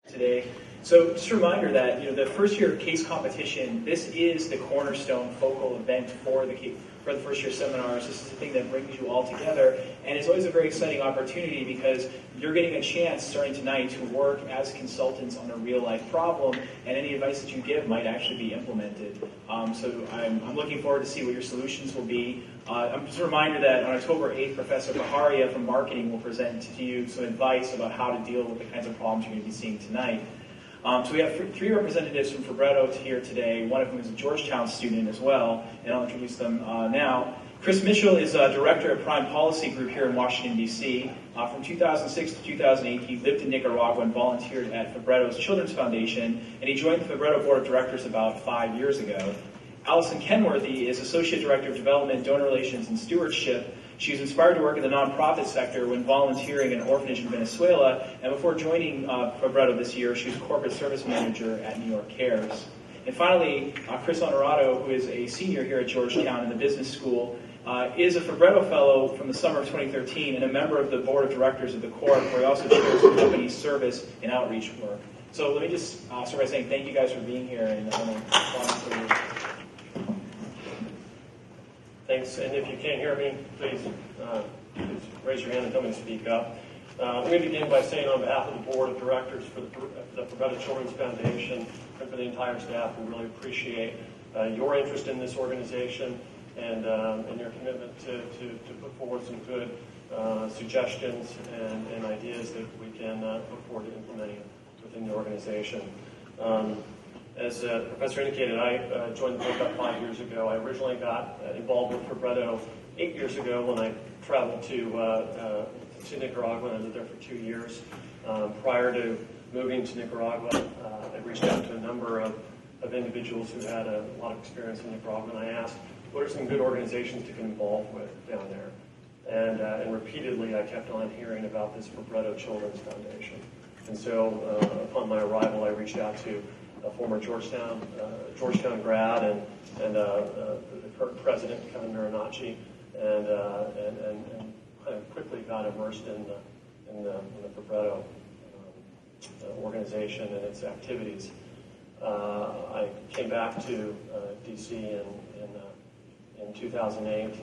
Today. So just a reminder that the first year case competition, this is the cornerstone focal event for the first year seminars. This is the thing that brings you all together, and it's always a very exciting opportunity because you're getting a chance starting tonight to work as consultants on a real life problem, and any advice that you give might actually be implemented. So I'm looking forward to see what your solutions will be. Just a reminder that on October 8th, Professor Baharia from Marketing will present to you some advice about how to deal with the kinds of problems you're going to be seeing tonight. So we have three representatives from Fabretto here today, one of whom is a Georgetown student as well, and I'll introduce them now. Chris Mitchell is a director of Prime Policy Group here in Washington, D.C. From 2006 to 2008, he lived in Nicaragua and volunteered at Fabretto's Children's Foundation, and he joined the Fabretto Board of Directors about 5 years ago. Allison Kenworthy is Associate Director of Development, Donor Relations, and Stewardship. She was inspired to work in the nonprofit sector when volunteering at an orphanage in Venezuela, and before joining Fabretto this year, she was Corporate Service Manager at New York Cares. And finally, Chris Honorato, who is a senior here at Georgetown in the business school, is a Fabretto Fellow from the summer of 2013 and a member of the Board of Directors of the Corp, where he also chairs the company's service and outreach work. So let me just start by saying thank you guys for being here, and Thanks, and if you can't hear me, please raise your hand and tell me to speak up. Let me begin by saying on behalf of the Board of Directors for the Fabretto Children's Foundation and for the entire staff, we really appreciate your interest in this organization and your commitment to put forward some good suggestions and ideas that we can look forward to implementing within the organization. As the professor indicated, I joined the board about 5 years ago. I originally got involved with Fabretto 8 years ago when I traveled to Nicaragua, and I lived there for 2 years. Prior to moving to Nicaragua, I reached out to a number of individuals who had a lot of experience in Nicaragua, and I asked, what are some good organizations to get involved with down there? And repeatedly, I kept on hearing about this Fabretto Children's Foundation. And so upon my arrival, I reached out to a former Georgetown grad and the current president, Kevin Marinacci, and kind of quickly got immersed in the Fabretto organization and its activities. I came back to D.C. in 2008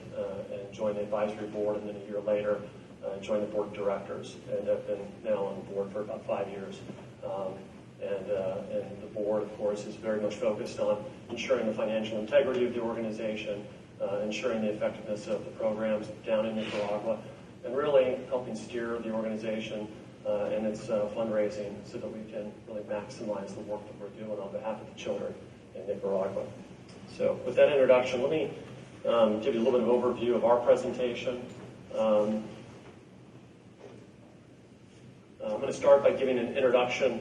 and joined the advisory board, and then a year later joined the board of directors, and have been now on the board for about 5 years. And the board, of course, is very much focused on ensuring the financial integrity of the organization, ensuring the effectiveness of the programs down in Nicaragua, and really helping steer the organization and its fundraising so that we can really maximize the work that we're doing on behalf of the children in Nicaragua. So with that introduction, let me give you a little bit of overview of our presentation. I'm going to start by giving an introduction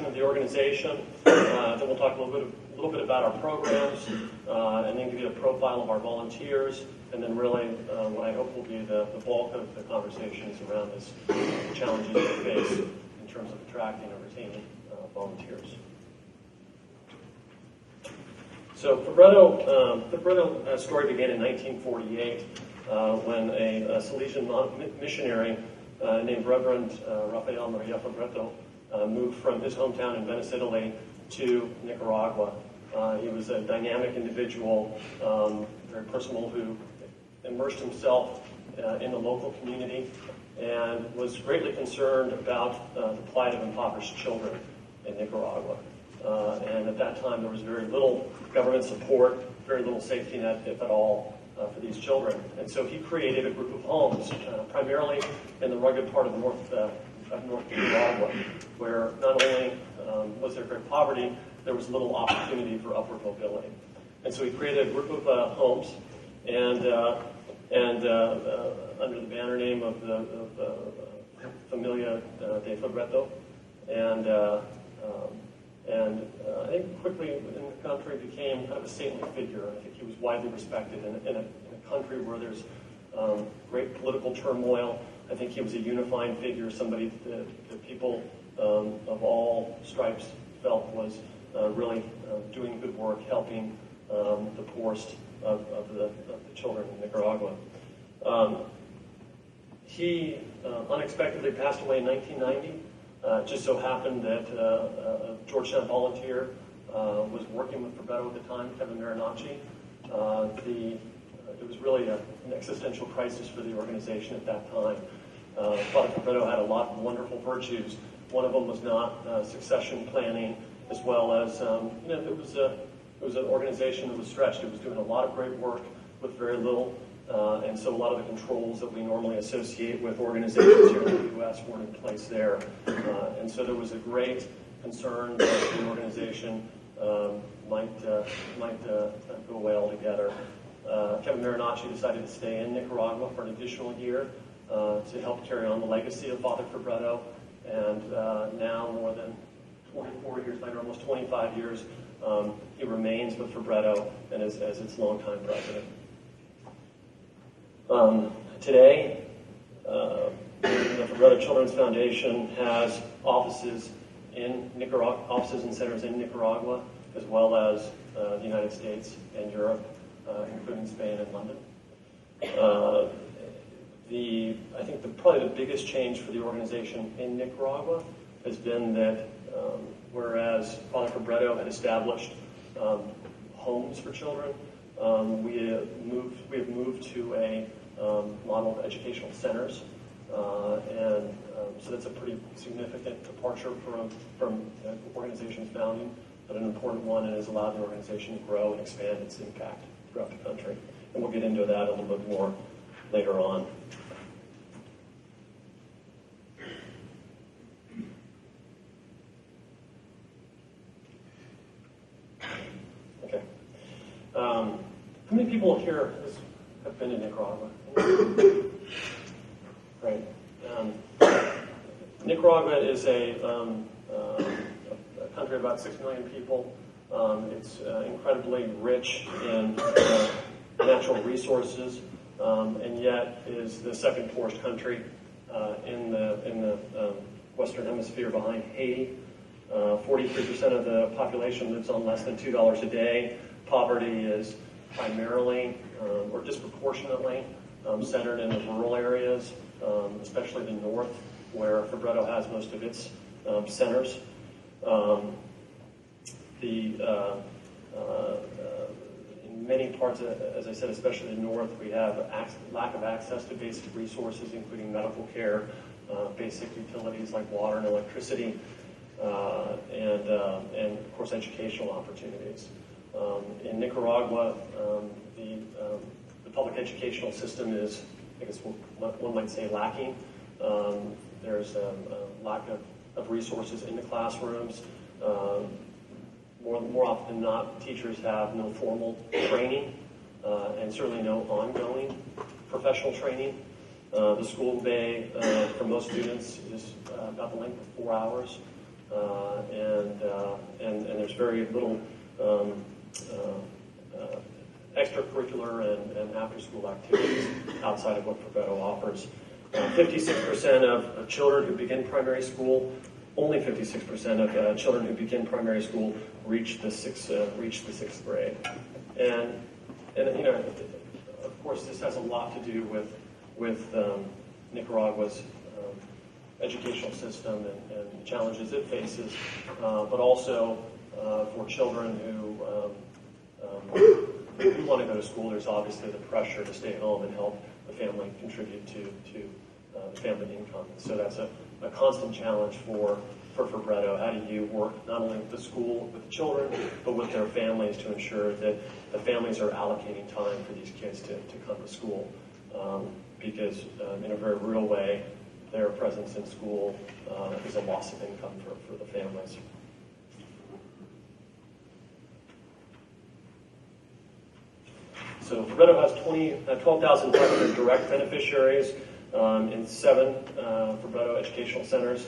of the organization. Then we'll talk a little bit about our programs, and then give you a profile of our volunteers, and then really what I hope will be the bulk of the conversation is around this challenges we face in terms of attracting and retaining volunteers. So Fabretto story began in 1948 when a Salesian missionary named Reverend Rafael Maria Fabretto moved from his hometown in Venice, Italy, to Nicaragua. He was a dynamic individual, very personal, who immersed himself in the local community and was greatly concerned about the plight of impoverished children in Nicaragua. And at that time, there was very little government support, very little safety net, if at all, for these children. And so he created a group of homes, primarily in the rugged part of North Nicaragua, where not only was there great poverty, there was little opportunity for upward mobility. And so he created a group of homes, and under the banner name of the Familia de Fabretto, and I think quickly within the country became kind of a saintly figure. I think he was widely respected in a country where there's great political turmoil. I think he was a unifying figure, somebody that people of all stripes felt was really doing good work, helping the poorest of the children in Nicaragua. He unexpectedly passed away in 1990. It just so happened that a Georgetown volunteer was working with Fabretto at the time, Kevin Marinacci. It was really an existential crisis for the organization at that time. Father Fabretto had a lot of wonderful virtues. One of them was not succession planning, as well as it was an organization that was stretched. It was doing a lot of great work with very little, and so a lot of the controls that we normally associate with organizations here in the U.S. weren't in place there. And so there was a great concern that the organization might go away altogether. Kevin Marinacci decided to stay in Nicaragua for an additional year to help carry on the legacy of Father Fabretto, and now more than 24 years later, almost 25 years, he remains with Fabretto and as its longtime president. Today, the Fabretto Children's Foundation has offices in Nicaragua, offices and centers in Nicaragua, as well as the United States and Europe, including Spain and London. I think probably the biggest change for the organization in Nicaragua has been that whereas Father Fabretto had established homes for children, we have moved to a model of educational centers, and so that's a pretty significant departure from the organization's founding, but an important one, and has allowed the organization to grow and expand its impact throughout the country. And we'll get into that a little bit more later on. Okay. How many people here have been in Nicaragua? Right. Nicaragua is a country of about 6 million people. It's incredibly rich in natural resources, and yet is the second poorest country in the Western Hemisphere, behind Haiti. 43% of the population lives on less than $2 a day. Poverty is primarily or disproportionately centered in the rural areas, especially the north, where Fabretto has most of its centers. In many parts, as I said, especially the north, we have lack of access to basic resources, including medical care, basic utilities like water and electricity, and of course educational opportunities. In Nicaragua, the public educational system is, I guess one might say, lacking. There's a lack of resources in the classrooms. More often than not, teachers have no formal training, and certainly no ongoing professional training. The school day for most students is about the length of 4 hours, and there's very little extracurricular and after-school activities outside of what Fabretto offers. 56% of children who begin primary school, only 56% of children who begin primary school reach the sixth grade, and of course this has a lot to do with Nicaragua's educational system and challenges it faces, but also for children who want to go to school. There's obviously the pressure to stay home and help the family contribute to the family income. So that's a constant challenge for Fabretto. How do you work not only with the school, with the children, but with their families to ensure that the families are allocating time for these kids to come to school? Because in a very real way, their presence in school is a loss of income for the families. So Fabretto has 12,500 direct beneficiaries in 7 Fabretto educational centers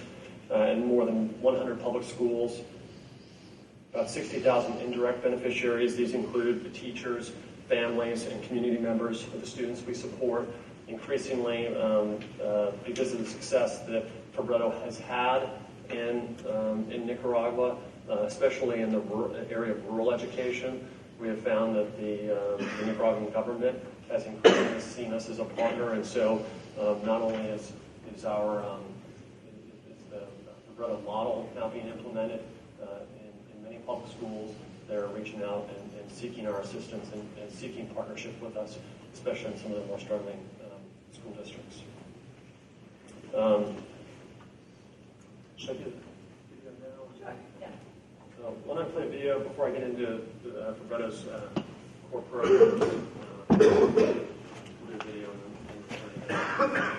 and more than 100 public schools. About 60,000 indirect beneficiaries. These include the teachers, families, and community members of the students we support. Increasingly, because of the success that Fabretto has had in Nicaragua, especially in the area of rural education. We have found that the Nicaraguan government has increasingly seen us as a partner, and so not only is the Fabretto model now being implemented in many public schools, they're reaching out and seeking our assistance and seeking partnership with us, especially in some of the more struggling school districts. Should I do the video now? Sure, yeah. Why don't I play a video before I get into Fabretto's core programs? We'll do a video and then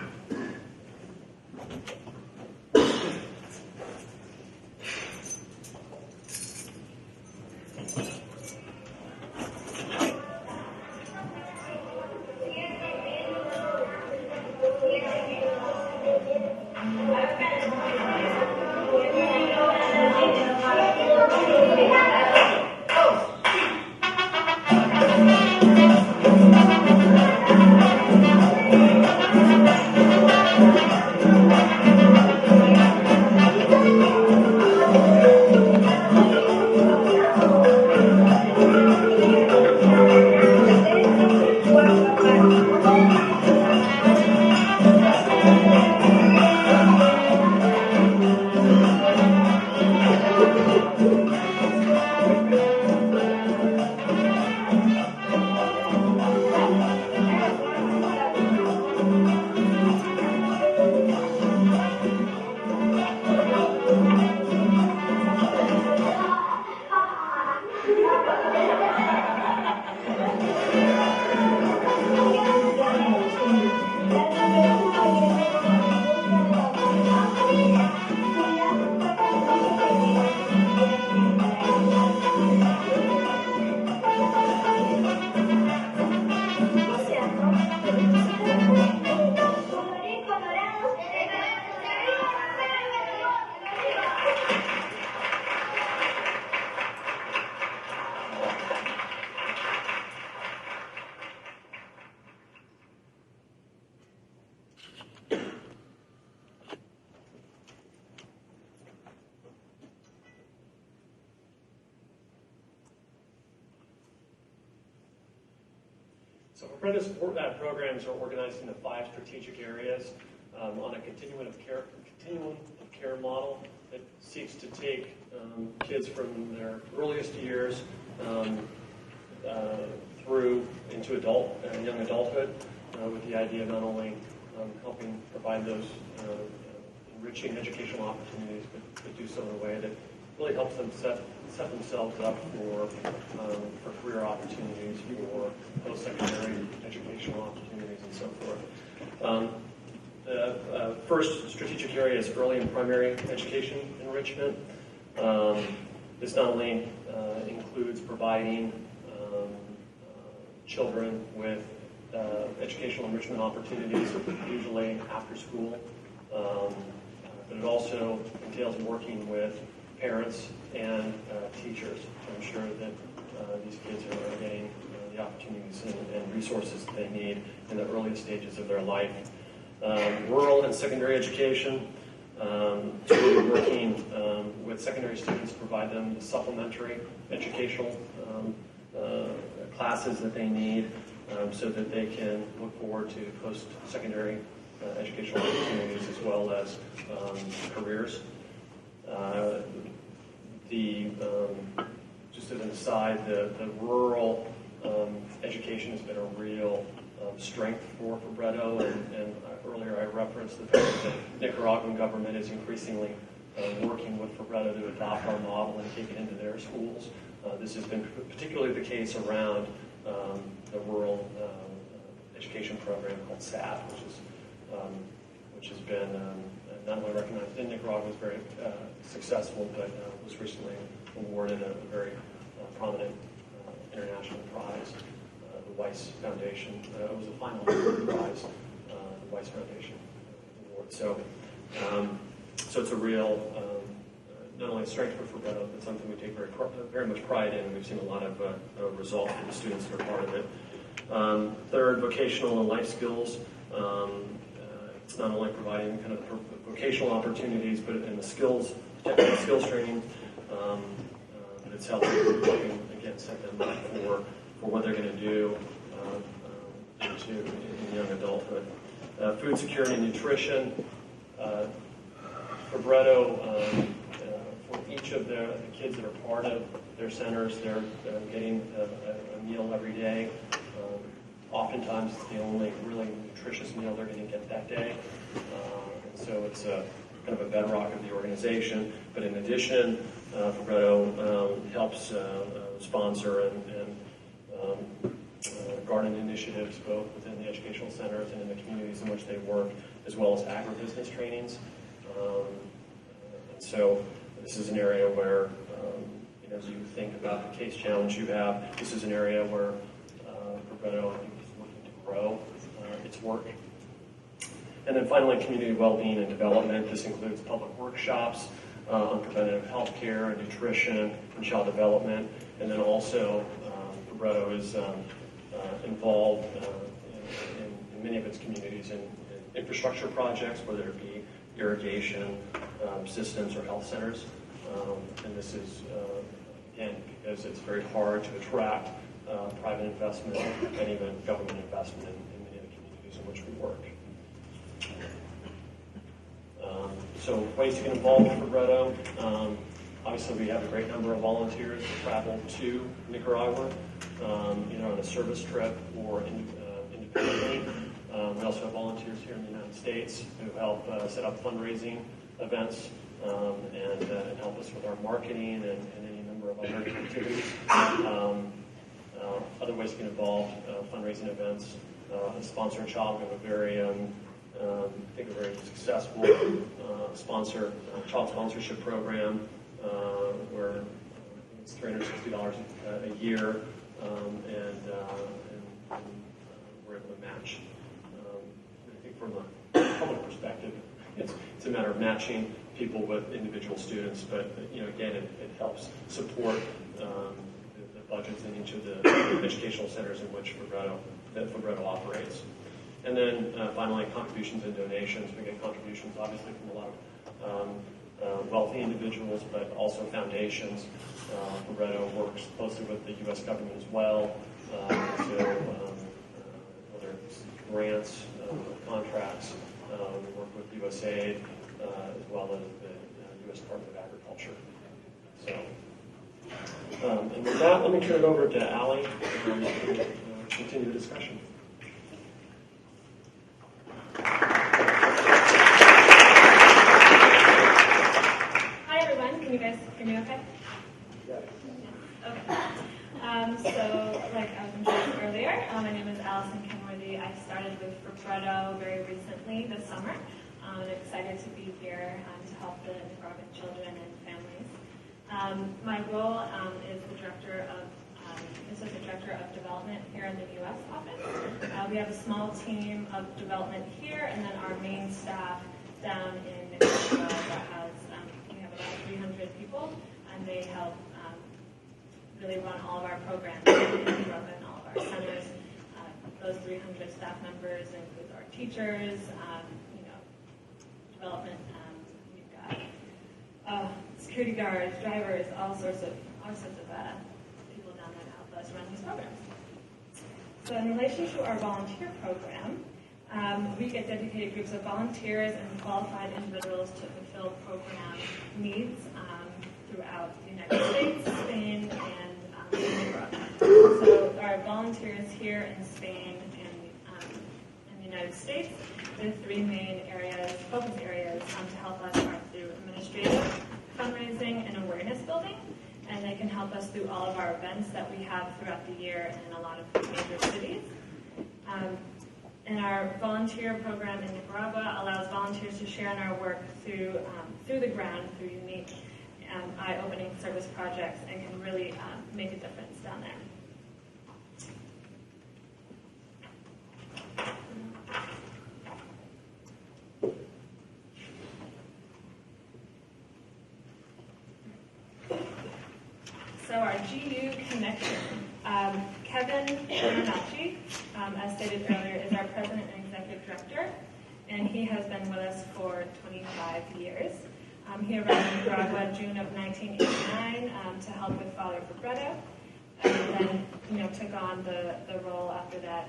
So Fabretto's programs are organized into 5 strategic areas on a continuum of care model that seeks to take kids from their earliest years through into young adulthood, with the idea of not only helping provide those enriching educational opportunities, but do so in a way that really helps them set themselves up for career opportunities, for post-secondary educational opportunities, and so forth. The first strategic area is early and primary education enrichment. This not only includes providing children with educational enrichment opportunities, usually after school, but it also entails working with parents and teachers to ensure that these kids are getting the opportunities and resources that they need in the earliest stages of their life. Rural and secondary education, so working with secondary students to provide them the supplementary educational classes that they need so that they can look forward to post-secondary educational opportunities as well as careers. Just as an aside, the rural education has been a real strength for Fabretto, and earlier I referenced the fact that the Nicaraguan government is increasingly working with Fabretto to adopt our model and take it into their schools. This has been particularly the case around the rural education program called SAD, which has been not only recognized in Nicaragua as very successful, but was recently awarded a very prominent international prize, the Weiss Foundation. It was the final prize, the Weiss Foundation award. So it's a real, not only a strength for Fabretto, but something we take very much pride in, and we've seen a lot of results for the students that are part of it. Third, vocational and life skills. not only providing kind of vocational opportunities, but in the skills, technical skills training, but it's helping again set them up for what they're going to do in young adulthood. Food security and nutrition. Fabretto, for each of the kids that are part of their centers, they're getting a meal every day. Oftentimes, it's the only really nutritious meal they're going to get that day. And so it's kind of a bedrock of the organization. But in addition, Fabretto helps sponsor and garden initiatives both within the educational centers and in the communities in which they work, as well as agribusiness trainings. And so this is an area where, as you think about the case challenge you have, this is an area where Fabretto, I think, is looking to grow its work. And then finally, community well-being and development. This includes public workshops on preventative health care and nutrition and child development. And then also, Fabretto is involved in many of its communities in infrastructure projects, whether it be irrigation systems or health centers. And this is, again, because it's very hard to attract private investment and even government investment in many of the communities in which we work. So ways to get involved with Fabretto. Obviously, we have a great number of volunteers that travel to Nicaragua, on a service trip or independently. We also have volunteers here in the United States who help set up fundraising events and help us with our marketing and any number of other activities. Other ways to get involved, fundraising events, sponsor a child. We have a very, I think, a very successful child sponsorship program where it's $360 a year, and we're able to match. I think from a public perspective, it's a matter of matching people with individual students, but again, it helps support the budgets in each of the educational centers in which Fabretto operates. And then finally, contributions and donations. We get contributions, obviously, from a lot of wealthy individuals, but also foundations. Fabretto works closely with the U.S. government as well, whether it's grants, contracts. We work with USAID as well as the U.S. Department of Agriculture. So, and with that, let me turn it over to Allie to continue the discussion. Hi everyone, can you guys hear me okay? Yeah. Okay. So, like I was mentioning earlier, my name is Allison Kenworthy. I started with Fabretto very recently this summer. I'm excited to be here to help the Nicaraguan children and families. My role is the Associate Director of Development here in the U.S. office. We have a small team of development here, and then our main staff down in Nicaragua that has, we have about 300 people, and they help really run all of our programs in Nicaragua and all of our centers. Those 300 staff members include our teachers, development. We've got security guards, drivers, all sorts of people down there to help us run these programs. So in relation to our volunteer program, we get dedicated groups of volunteers and qualified individuals to fulfill program needs throughout the United States, Spain, and Nicaragua. So our volunteers here in Spain and in the United States, there are three main focus areas to help us are through administrative, fundraising, and awareness building. And they can help us through all of our events that we have throughout the year in a lot of major cities. And our volunteer program in Nicaragua allows volunteers to share in our work through the ground, through unique eye-opening service projects, and can really make a difference down there. So our GU connection. Kevin Bernacci, as stated earlier, is our President and Executive Director. and he has been with us for 25 years. He arrived in Nicaragua June of 1989 to help with Father Fabretto, and then took on the role after that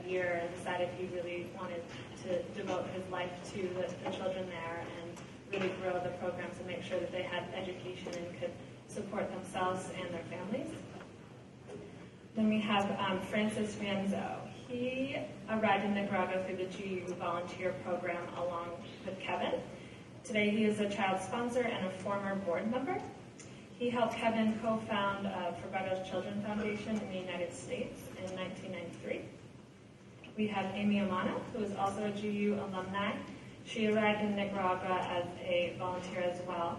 year and decided he really wanted to devote his life to the children there and really grow the programs and make sure that they had education and could support themselves and their families. Then we have Francis Rienzo. He arrived in Nicaragua through the GU volunteer program along with Kevin. Today he is a child sponsor and a former board member. He helped Kevin co-found Fabretto's Children Foundation in the United States in 1993. We have Amy Amano, who is also a GU alumni. She arrived in Nicaragua as a volunteer as well,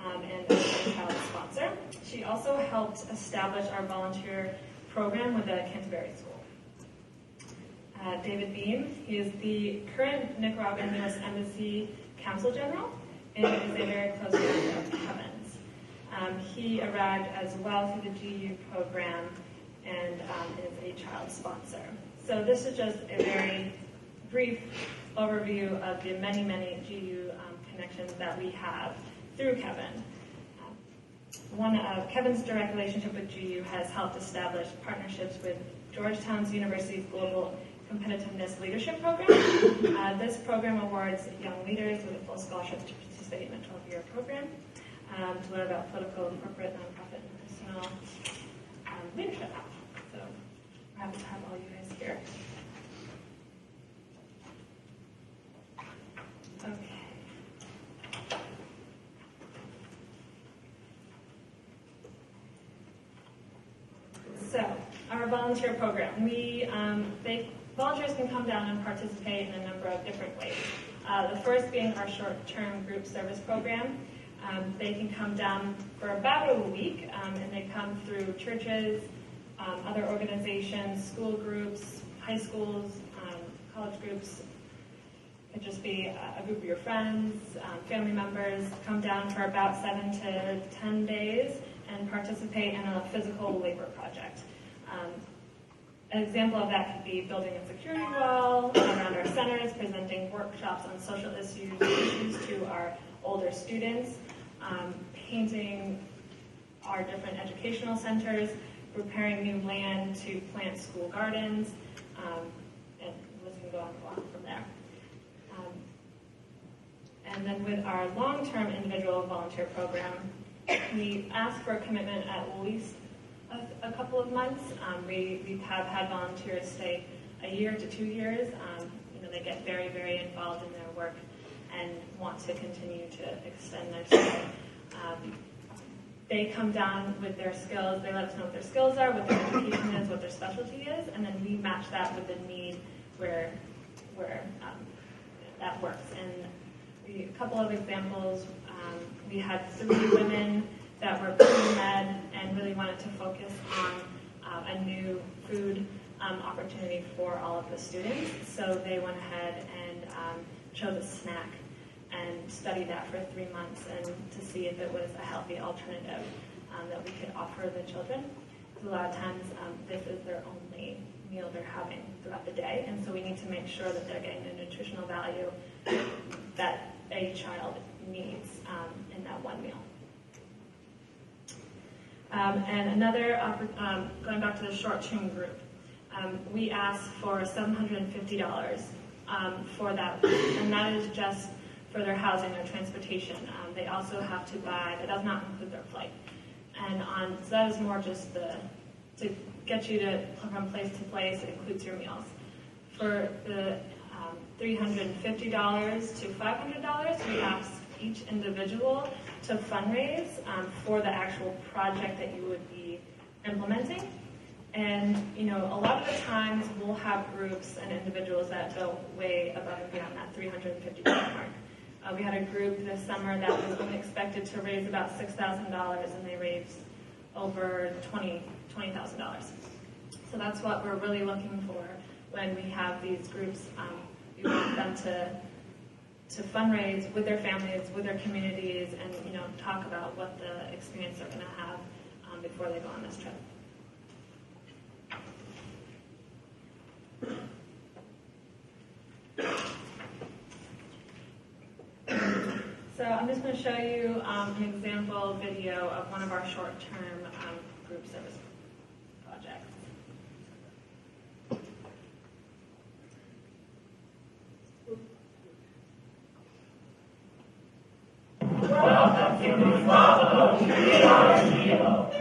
and as a child sponsor. She also helped establish our volunteer program with the Canterbury School. David Beam, he is the current Nicaraguan U.S. Embassy Counsel General and is a very close friend of Kevin's. He arrived as well through the GU program and is a child sponsor. So this is just a very brief overview of the many, many GU connections that we have through Kevin. One of Kevin's direct relationship with GU has helped establish partnerships with Georgetown University's Global Competitiveness Leadership Program. This program awards young leaders with a full scholarship to participate in a 12-year program to learn about political, corporate, nonprofit, and personal leadership. So we're happy to have all you guys here. Okay. So, our volunteer program. Volunteers can come down and participate in a number of different ways. The first being our short-term group service program. They can come down for about a week, and they come through churches, other organizations, school groups, high schools, college groups. It could just be a group of your friends, family members, come down for about 7 to 10 days and participate in a physical labor project. An example of that could be building a security wall around our centers, presenting workshops on social issues to our older students, painting our different educational centers, preparing new land to plant school gardens, and this can go on from there. And then with our long-term individual volunteer program, we ask for a commitment at least a couple of months. We have had volunteers stay a year to 2 years. They get very, very involved in their work and want to continue to extend their stay. They come down with their skills. They let us know what their skills are, what their education is, what their specialty is, and then we match that with the need where that works. And a couple of examples, we had 3 women that were pre-med and really wanted to focus on a new food opportunity for all of the students. So they went ahead and chose a snack and studied that for 3 months and to see if it was a healthy alternative that we could offer the children. Because a lot of times this is their only meal they're having throughout the day, and so we need to make sure that they're getting the nutritional value that a child needs in that one meal. And another, going back to the short-term group, we asked for $750 for that, and that is just for their housing or transportation. They also have to buy, that does not include their flight. And so that is more just to get you from place to place. It includes your meals. For the $350 to $500, we ask each individual to fundraise for the actual project that you would be implementing. And, a lot of the times we'll have groups and individuals that go way above and beyond that $350 mark. We had a group this summer that was only expected to raise about $6,000, and they raised over $20,000. So that's what we're really looking for when we have these groups. We want them to fundraise with their families, with their communities, and talk about what the experience they're going to have before they go on this trip. So I'm just going to show you an example video of one of our short-term group service projects. Welcome to Gustavo. We are a hero.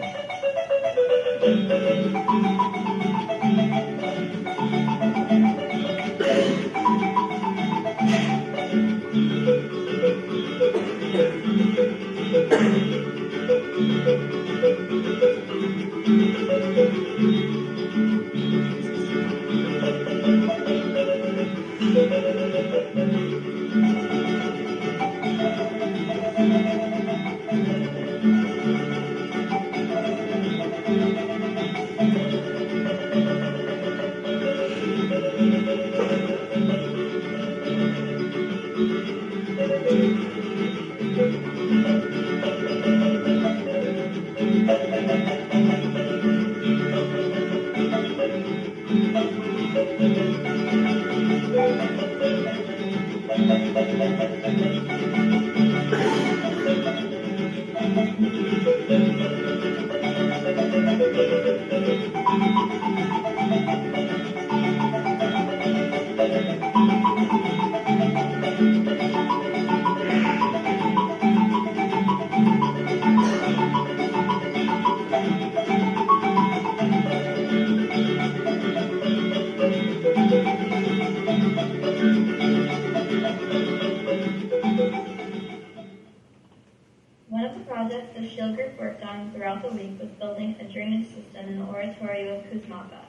One of the projects the Shield Group worked on throughout the week was building a drainage system in the Oratorio of Kuzmapa.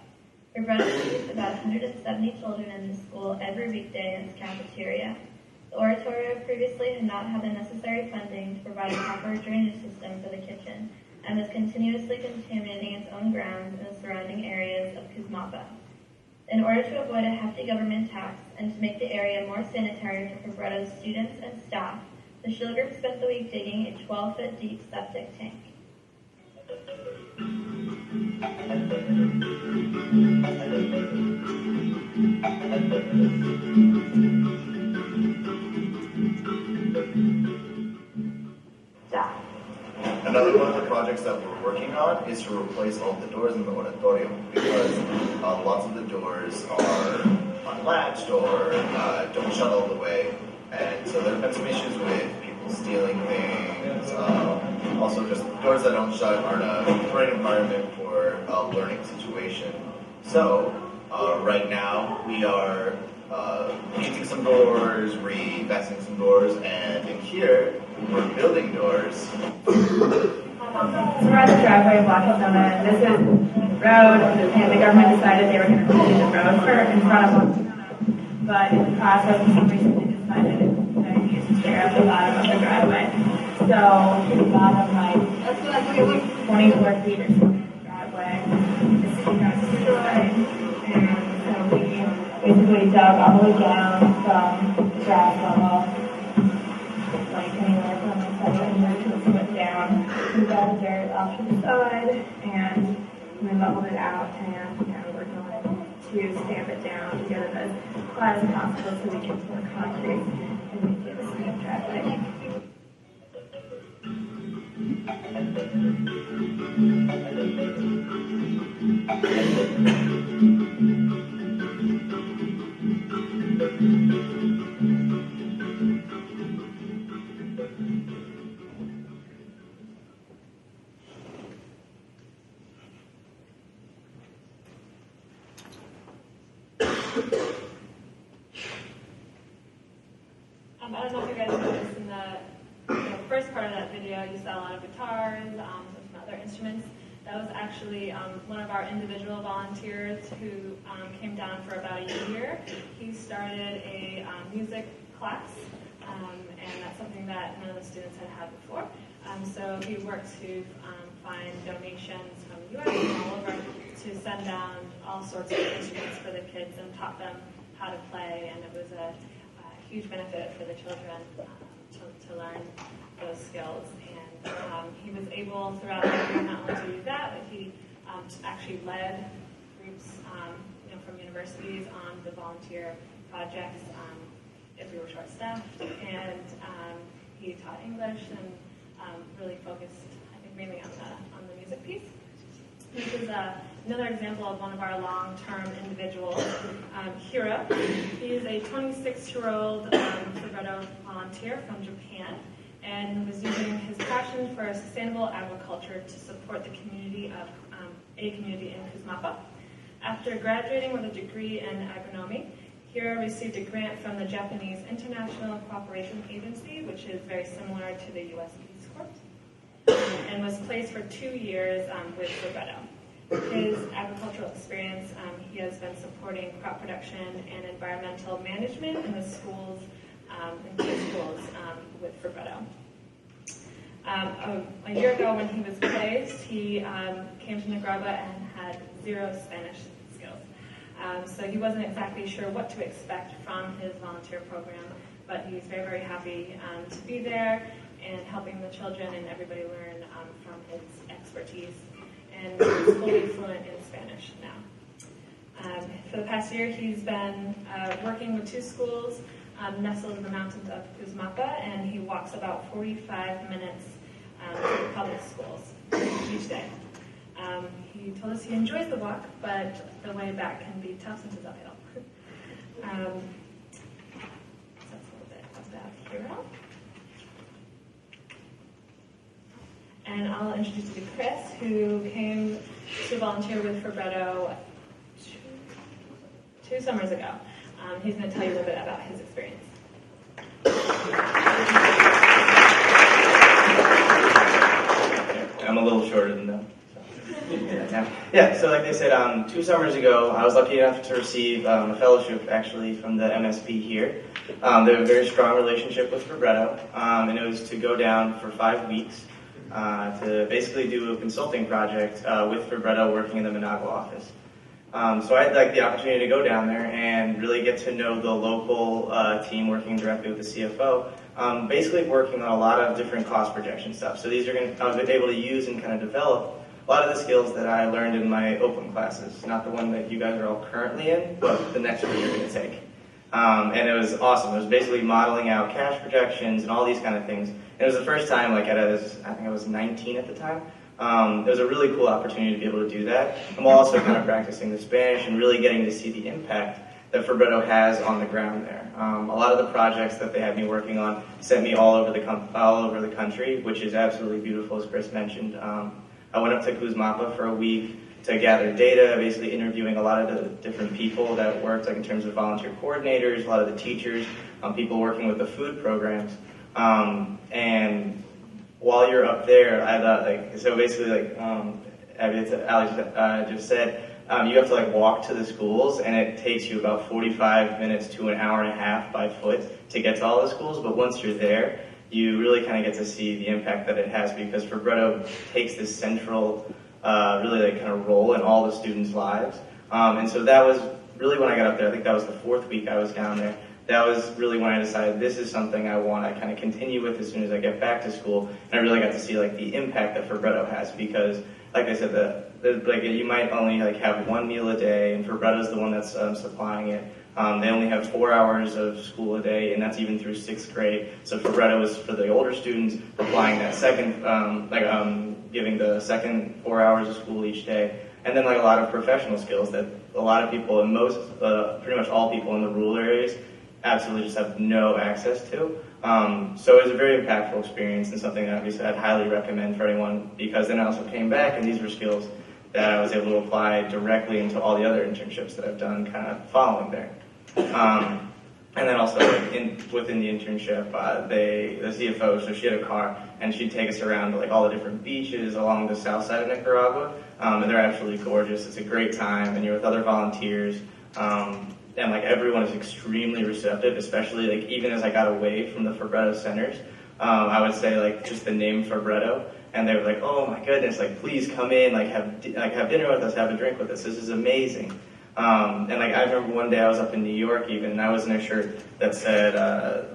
Fabretto sees about 170 children in the school every weekday in its cafeteria. The Oratorio previously had not had the necessary funding to provide a proper drainage system for the kitchen and was continuously contaminating its own grounds and the surrounding areas of Kuzmapa. In order to avoid a hefty government tax and to make the area more sanitary for Fabretto's students and staff, the Shield Group spent the week digging a 12-foot deep septic tank. Another one of the projects that we're working on is to replace all the doors in the auditorium because lots of the doors are unlatched or don't shut all the way. And so there have been some issues with people stealing things. Also, just doors that don't shut aren't a great environment for a learning situation. So, right now, we are painting some doors, re-fastening some doors, and in here, we're building doors. So we're at the driveway of Black Hill Summit. This is the road, and the government decided they were going to complete the road in front of us. But in the process, for some reason, they decided that it needs to tear up the bottom of the driveway. So the bottom, like 24 feet or something of the driveway is destroyed. And so we basically dug all the way down from the grass level, like anywhere from a 7 to a foot down. We got the dirt off to the side, and we leveled it out, and now we're going to stamp it down to get it as flat as possible so we can pour concrete and make it a smooth driveway. I don't know if you guys noticed in the first part of that video, you saw a lot of guitars, some other instruments. That was actually one of our individual volunteers who came down for about a year. He started a music class, and that's something that none of the students had before. So he worked to find donations from the U.S. and all over to send down all sorts of instruments for the kids and taught them how to play, and it was a huge benefit for the children to learn those skills. And he was able throughout the year not only to do that, but he actually led groups from universities on the volunteer projects if we were short-staffed. And he taught English and really focused, I think, mainly on the music piece. This is another example of one of our long-term individuals, Hiro. He is a 26-year-old Fabretto volunteer from Japan, and was using his passion for sustainable agriculture to support the community of a community in Kuzmapa. After graduating with a degree in agronomy, Hiro received a grant from the Japanese International Cooperation Agency, which is very similar to the U.S. Peace Corps, and was placed for 2 years with Fabretto. His agricultural experience, he has been supporting crop production and environmental management in the schools, in 2 schools with Fabretto. A year ago when he was placed, he came to Nicaragua and had 0 Spanish skills. So he wasn't exactly sure what to expect from his volunteer program, but he's very, very happy to be there and helping the children and everybody learn from his expertise. And he's fully fluent in Spanish now. For the past year, he's been working with 2 schools nestled in the mountains of Kuzmapa, and he walks about 45 minutes to the public schools each day. He told us he enjoys the walk, but the way back can be tough since it's uphill. So that's a little bit about Hiro. And I'll introduce you to Chris, who came to volunteer with Fabretto 2 summers ago. He's going to tell you a little bit about his experience. I'm a little shorter than them. So like they said, 2 summers ago, I was lucky enough to receive a fellowship actually from the MSP here. They have a very strong relationship with Fabretto, and it was to go down for 5 weeks to basically do a consulting project with Fabretto working in the Managua office. So I had like the opportunity to go down there and really get to know the local team working directly with the CFO, basically working on a lot of different cost projection stuff. So these are I was able to use and kind of develop a lot of the skills that I learned in my open classes, not the one that you guys are all currently in, but the next one you're going to take. And it was awesome. It was basically modeling out cash projections and all these kind of things. And it was the first time, like I think I was 19 at the time. It was a really cool opportunity to be able to do that. And while also kind of practicing the Spanish and really getting to see the impact that Fabretto has on the ground there. A lot of the projects that they had me working on sent me all over the country, which is absolutely beautiful, as Chris mentioned. I went up to Kuzmapa for a week to gather data, basically interviewing a lot of the different people that worked, like in terms of volunteer coordinators, a lot of the teachers, people working with the food programs. And while you're up there, I thought, like, so basically, like Ali just said, you have to like walk to the schools, and it takes you about 45 minutes to an hour and a half by foot to get to all the schools. But once you're there, you really kind of get to see the impact that it has, because Fabretto takes this central, really like kind of role in all the students' lives. And so that was really when I got up there. I think that was the 4th week I was down there. That was really when I decided this is something I want to kind of continue with as soon as I get back to school. And I really got to see like the impact that Fabretto has, because, like I said, like you might only like have 1 meal a day, and Fabretto's the one that's supplying it. They only have 4 hours of school a day, and that's even through 6th grade. So Fabretto is for the older students, applying that second, giving the second 4 hours of school each day. And then like a lot of professional skills that a lot of people, and pretty much all people in the rural areas, absolutely just have no access to. So it was a very impactful experience, and something that obviously I'd highly recommend for anyone, because then I also came back and these were skills that I was able to apply directly into all the other internships that I've done kind of following there. And then also like within the internship, the CFO, so she had a car, and she'd take us around to like all the different beaches along the south side of Nicaragua, and they're absolutely gorgeous. It's a great time, and you're with other volunteers. And like everyone is extremely receptive, especially like even as I got away from the Fabretto centers, I would say like just the name Fabretto, and they were like, oh my goodness, like please come in, like have dinner with us, have a drink with us. This is amazing. And like I remember one day I was up in New York even, and I was in a shirt that said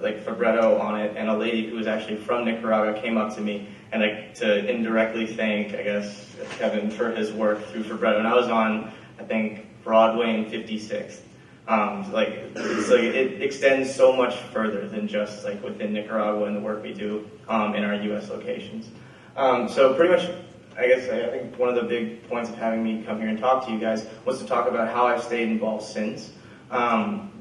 like Fabretto on it, and a lady who was actually from Nicaragua came up to me and like to indirectly thank, I guess, Kevin for his work through Fabretto. And I was on, I think, Broadway and 56th. It extends so much further than just like within Nicaragua and the work we do in our U.S. locations. So pretty much, I guess I think one of the big points of having me come here and talk to you guys was to talk about how I've stayed involved since,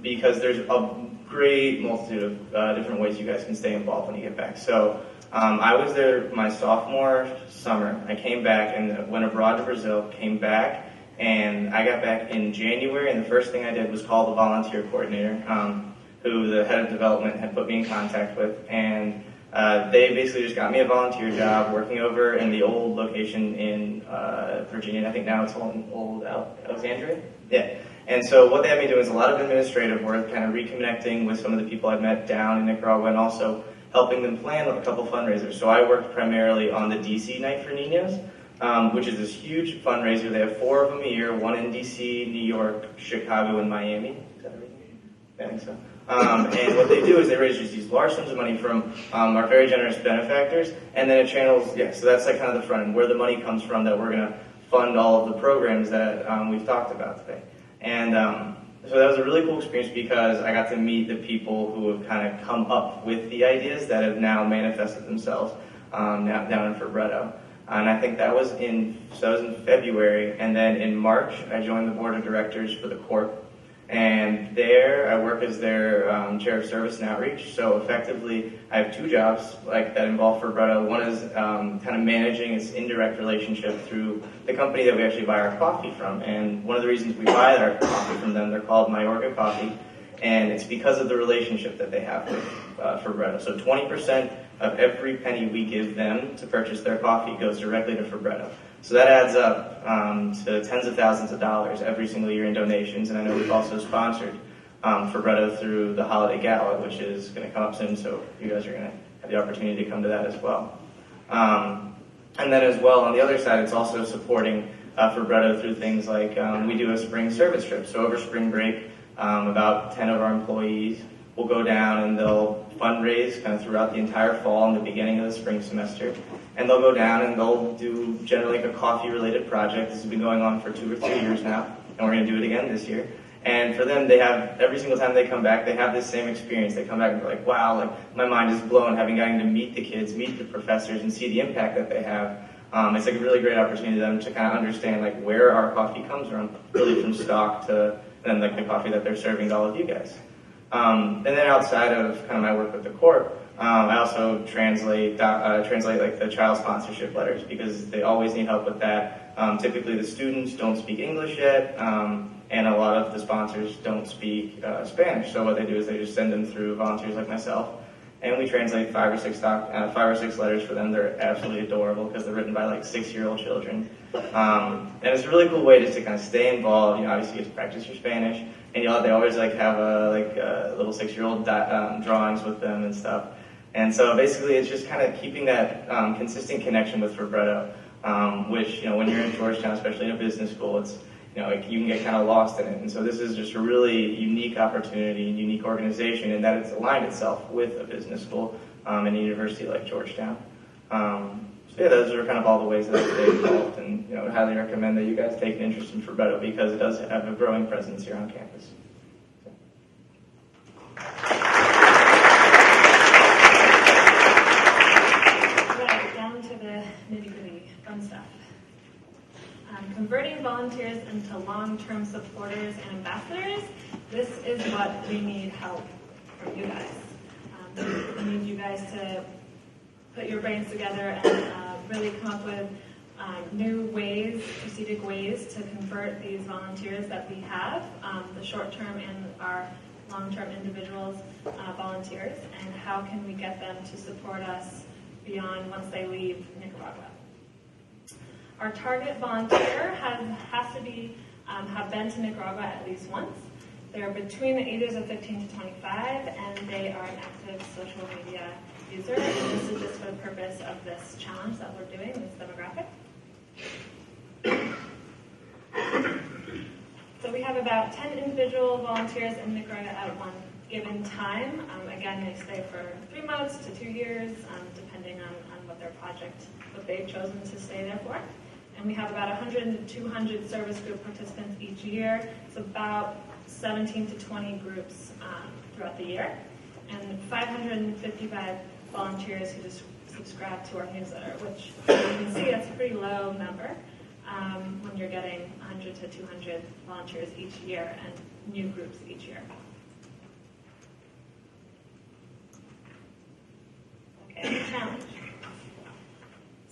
because there's a great multitude of different ways you guys can stay involved when you get back. So I was there my sophomore summer. I came back and went abroad to Brazil, came back, and I got back in January, and the first thing I did was call the volunteer coordinator, who the head of development had put me in contact with, and they basically just got me a volunteer job working over in the old location in Virginia. I think now it's old Alexandria. Yeah. And so what they had me doing is a lot of administrative work, kind of reconnecting with some of the people I'd met down in Nicaragua, and also helping them plan a couple fundraisers. So I worked primarily on the DC Night for Niños, which is this huge fundraiser. They have 4 of them a year, one in DC, New York, Chicago, and Miami. Is that right? I think so. And what they do is they raise just these large sums of money from our very generous benefactors, and then it channels, so that's like kind of the front end, where the money comes from that we're going to fund all of the programs that we've talked about today. And so that was a really cool experience because I got to meet the people who have kind of come up with the ideas that have now manifested themselves down in Fabretto. And I think that was in February, and then in March I joined the board of directors for the Corp. And there I work as their chair of service and outreach. So effectively I have 2 jobs that involve Fabretto. One is kind of managing its indirect relationship through the company that we actually buy our coffee from. And one of the reasons we buy our coffee from them, they're called Mayorga Coffee, and it's because of the relationship that they have with Fabretto. So 20% of every penny we give them to purchase their coffee goes directly to Fabretto. So that adds up to tens of thousands of dollars every single year in donations. And I know we've also sponsored Fabretto through the Holiday Gala, which is going to come up soon, so you guys are going to have the opportunity to come to that as well. And then as well, on the other side, it's also supporting Fabretto through things like we do a spring service trip. So over spring break, about 10 of our employees will go down and they'll fundraise kind of throughout the entire fall and the beginning of the spring semester. And they'll go down and they'll do generally like a coffee-related project. This has been going on for 2 or 3 years now, and we're going to do it again this year. And for them, they have, every single time they come back, they have this same experience. They come back and they're like, wow, like my mind is blown having gotten to meet the kids, meet the professors, and see the impact that they have. It's like a really great opportunity for them to kind of understand like where our coffee comes from, really from stock to then like the coffee that they're serving to all of you guys. And then outside of kind of my work with the Corp, I also translate like the child sponsorship letters because they always need help with that. Typically the students don't speak English yet, and a lot of the sponsors don't speak Spanish. So what they do is they just send them through volunteers like myself, and we translate 5 or 6 letters for them. They're absolutely adorable because they're written by like 6-year-old children. And it's a really cool way just to kind of stay involved. You know, obviously you get to practice your Spanish, and they always like have little 6-year-old drawings with them and stuff. And so basically it's just kind of keeping that consistent connection with Fabretto, which, when you're in Georgetown, especially in a business school, it's, like you can get kind of lost in it. And so this is just a really unique opportunity and unique organization in that it's aligned itself with a business school and a university like Georgetown. So yeah, those are kind of all the ways that I stay involved, and I highly recommend that you guys take an interest in Fabretto because it does have a growing presence here on campus. Converting volunteers into long-term supporters and ambassadors, this is what we need help from you guys. We need you guys to put your brains together and really come up with new ways, strategic ways to convert these volunteers that we have, the short-term and our long-term individuals, volunteers, and how can we get them to support us beyond once they leave Nicaragua. Our target volunteer has to be have been to Nicaragua at least once. They're between the ages of 15 to 25, and they are an active social media user. And this is just for the purpose of this challenge that we're doing, this demographic. So we have about 10 individual volunteers in Nicaragua at one given time. Again, they stay for 3 months to 2 years, depending on what their project, what they've chosen to stay there for. And we have about 100 to 200 service group participants each year. It's about 17 to 20 groups throughout the year, and 555 volunteers who just subscribe to our newsletter, which you can see that's a pretty low number when you're getting 100 to 200 volunteers each year and new groups each year. Okay, challenge.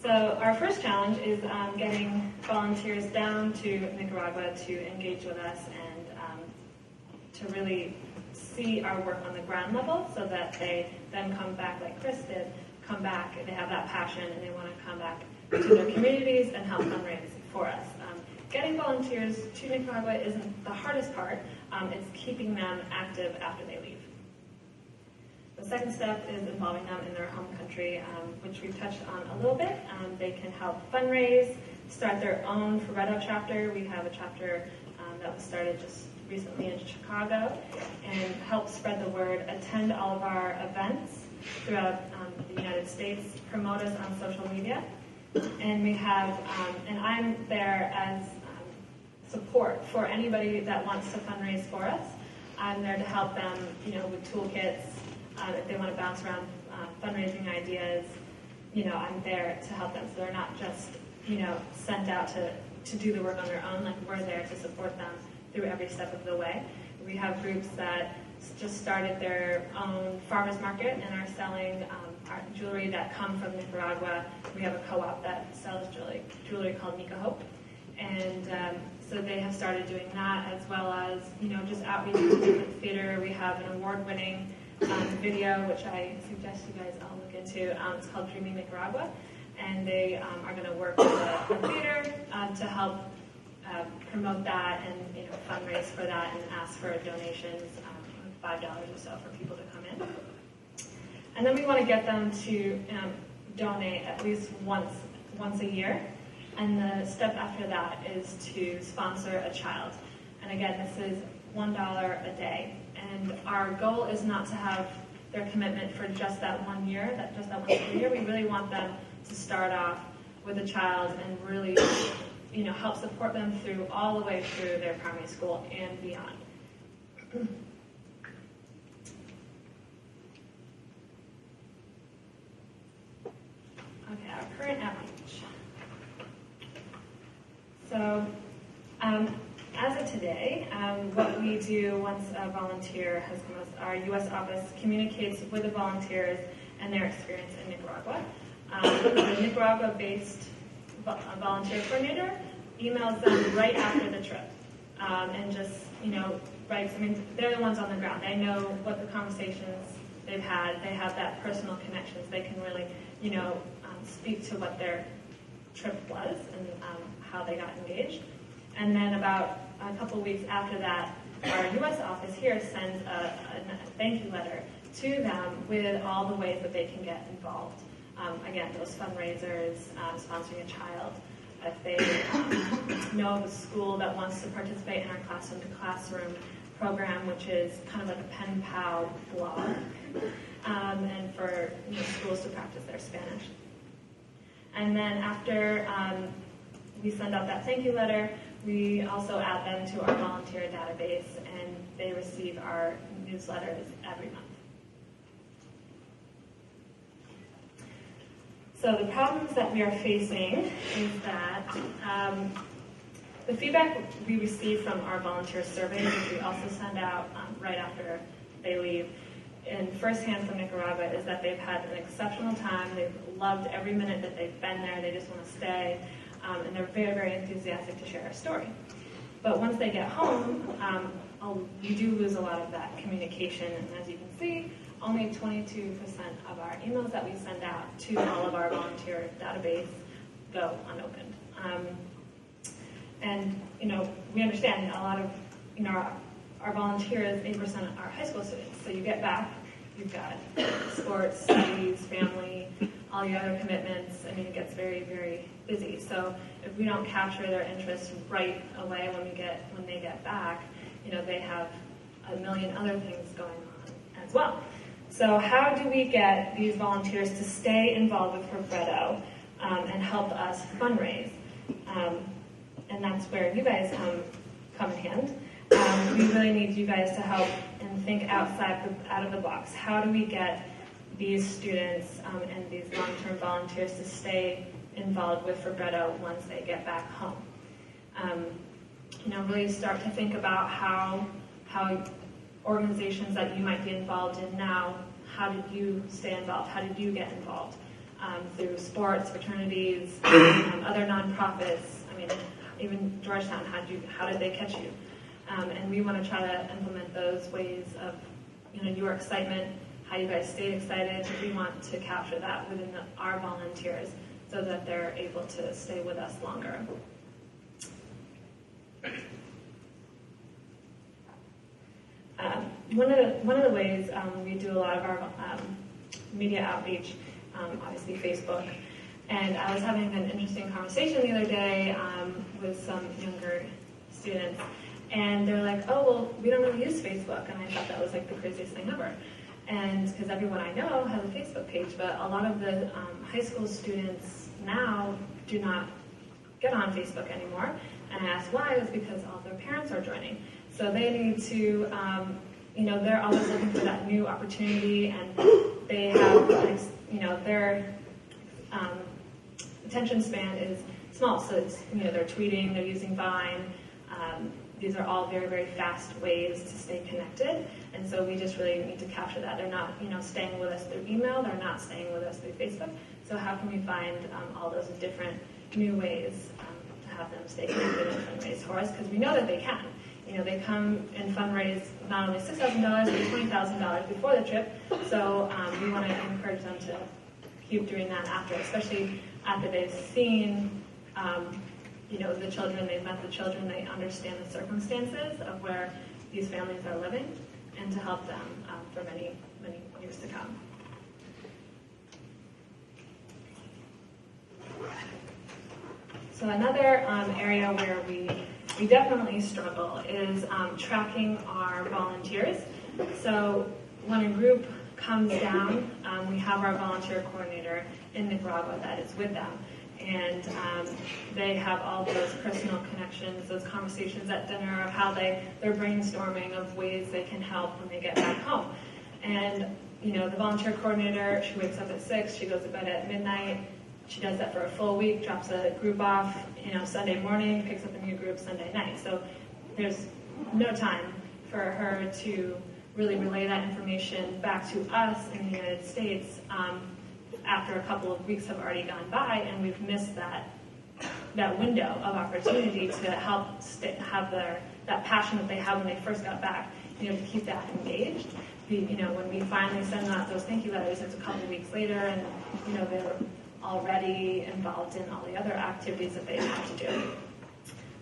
So our first challenge is getting volunteers down to Nicaragua to engage with us and to really see our work on the ground level so that they then come back like Chris did, come back, they have that passion and they want to come back to their communities and help fundraise for us. Getting volunteers to Nicaragua isn't the hardest part, it's keeping them active after they leave. The second step is involving them in their home country, which we've touched on a little bit. They can help fundraise, start their own Fabretto chapter. We have a chapter that was started just recently in Chicago, and help spread the word, attend all of our events throughout the United States, promote us on social media. And we have, and I'm there as support for anybody that wants to fundraise for us. I'm there to help them, with toolkits. If they want to bounce around fundraising ideas, I'm there to help them. So they're not just, sent out to do the work on their own. Like, we're there to support them through every step of the way. We have groups that just started their own farmers market and are selling our jewelry that come from Nicaragua. We have a co-op that sells jewelry called Nika Hope. And so they have started doing that, as well as, just outreach to different theater. We have an award-winning video, which I suggest you guys all look into. It's called Dreaming Nicaragua. And they are going to work with a theater to help promote that and fundraise for that and ask for donations, $5 or so for people to come in. And then we want to get them to donate at least once a year. And the step after that is to sponsor a child. And again, this is $1 a day. And our goal is not to have their commitment for just that 1 year, just that 1 school year. We really want them to start off with a child and really, help support them through all the way through their primary school and beyond. Okay, our current outreach. So, as of today, what we do once a volunteer has come, our U.S. office communicates with the volunteers and their experience in Nicaragua. The Nicaragua-based volunteer coordinator emails them right after the trip and just, writes. They're the ones on the ground. They know what the conversations they've had. They have that personal connections. They can really, speak to what their trip was and how they got engaged. And then about a couple weeks after that, our U.S. office here sends a thank you letter to them with all the ways that they can get involved. Again, those fundraisers, sponsoring a child. If they know of a school that wants to participate in our classroom to classroom program, which is kind of like a pen pal blog, and for schools to practice their Spanish. And then after we send out that thank you letter, we also add them to our volunteer database, and they receive our newsletters every month. So the problems that we are facing is that the feedback we receive from our volunteer surveys, which we also send out right after they leave, and firsthand from Nicaragua, is that they've had an exceptional time. They've loved every minute that they've been there. They just want to stay, and they're very, very enthusiastic to share our story. But once they get home, we do lose a lot of that communication, and as you can see, only 22% of our emails that we send out to all of our volunteer database go unopened. And we understand a lot of our volunteers, 80% are high school students. So you get back, you've got sports, studies, family, all your other commitments. It gets very, very busy. So if we don't capture their interest right away when they get back, they have a million other things going on as well. So how do we get these volunteers to stay involved with Fabretto and help us fundraise? And that's where you guys come in hand. we really need you guys to help and think out of the box. How do we get these students and these long-term volunteers to stay involved with Fabretto once they get back home? Really start to think about how organizations that you might be involved in now, how did you stay involved? How did you get involved? Through sports, fraternities, other nonprofits. I mean, even Georgetown, how did they catch you? And we want to try to implement those ways of, your excitement, how you guys stayed excited. We want to capture that within our volunteers so that they're able to stay with us longer. One of the ways we do a lot of our media outreach, obviously Facebook, and I was having an interesting conversation the other day with some younger students, and they're like, oh, well, we don't really use Facebook, and I thought that was like the craziest thing ever. And because everyone I know has a Facebook page, but a lot of the high school students now do not get on Facebook anymore. And I asked why. It was because all their parents are joining. So they need to, they're always looking for that new opportunity, and they have, their attention span is small. So it's, they're tweeting, they're using Vine. These are all very, very fast ways to stay connected. And so we just really need to capture that. They're not, staying with us through email. They're not staying with us through Facebook. So how can we find all those different new ways to have them stay connected and fundraise for us? Because we know that they can. They come and fundraise not only $6,000, but $20,000 before the trip. So we want to encourage them to keep doing that after, especially after they've seen the children, they've met the children, they understand the circumstances of where these families are living, and to help them for many, many years to come. So another area where we definitely struggle is tracking our volunteers. So when a group comes down, we have our volunteer coordinator in Nicaragua that is with them. And they have all those personal connections, those conversations at dinner of how they're brainstorming of ways they can help when they get back home. And, the volunteer coordinator, she wakes up at 6, she goes to bed at midnight. She does that for a full week, drops a group off, Sunday morning, picks up a new group Sunday night. So there's no time for her to really relay that information back to us in the United States after a couple of weeks have already gone by, and we've missed that window of opportunity to help have that passion that they had when they first got back, to keep that engaged. When we finally send out those thank you letters, it's a couple of weeks later, and they're already involved in all the other activities that they have to do.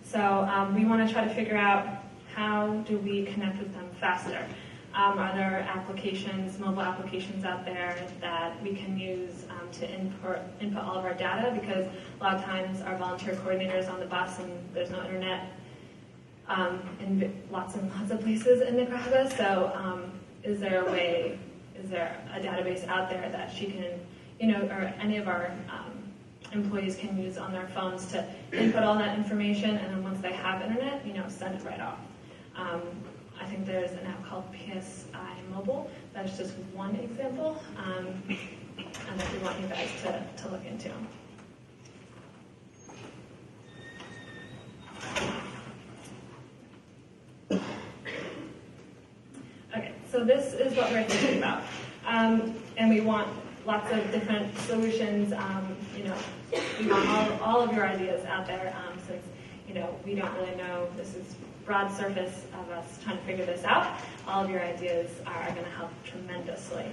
So we want to try to figure out how do we connect with them faster. Are there applications, mobile applications out there that we can use to input all of our data? Because a lot of times our volunteer coordinators on the bus and there's no internet in lots and lots of places in Nicaragua. So is there a database out there that she can, or any of our employees can use on their phones to input all that information, and then once they have internet, send it right off. I think there's an app called PSI Mobile. That's just one example, and that we want you guys to look into. Okay, so this is what we're thinking about, and we want lots of different solutions. We want all of your ideas out there, since we don't really know. This is broad surface of us trying to figure this out. All of your ideas are going to help tremendously.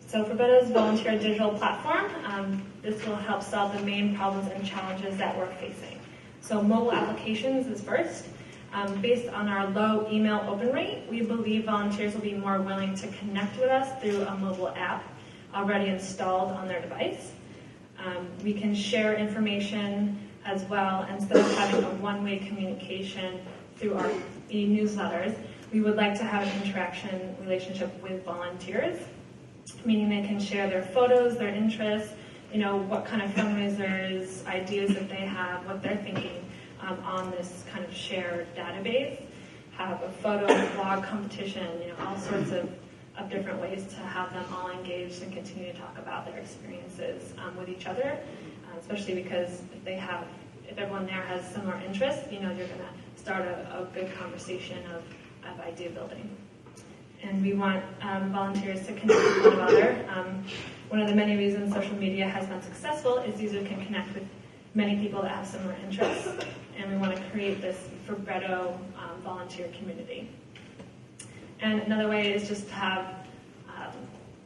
So Fabretto's volunteer digital platform, this will help solve the main problems and challenges that we're facing. So mobile applications is first. Based on our low email open rate, we believe volunteers will be more willing to connect with us through a mobile app already installed on their device. We can share information as well. Instead of having a one-way communication through our e-newsletters, we would like to have an interaction relationship with volunteers, meaning they can share their photos, their interests, what kind of fundraisers, ideas that they have, what they're thinking. on this kind of shared database, have a photo blog competition, all sorts of different ways to have them all engaged and continue to talk about their experiences with each other, especially because if everyone there has similar interests, you're going to start a good conversation of idea building. And we want volunteers to connect with one another. One of the many reasons social media has been successful is users can connect with many people that have similar interests, and we want to create this Fabretto volunteer community. And another way is just to have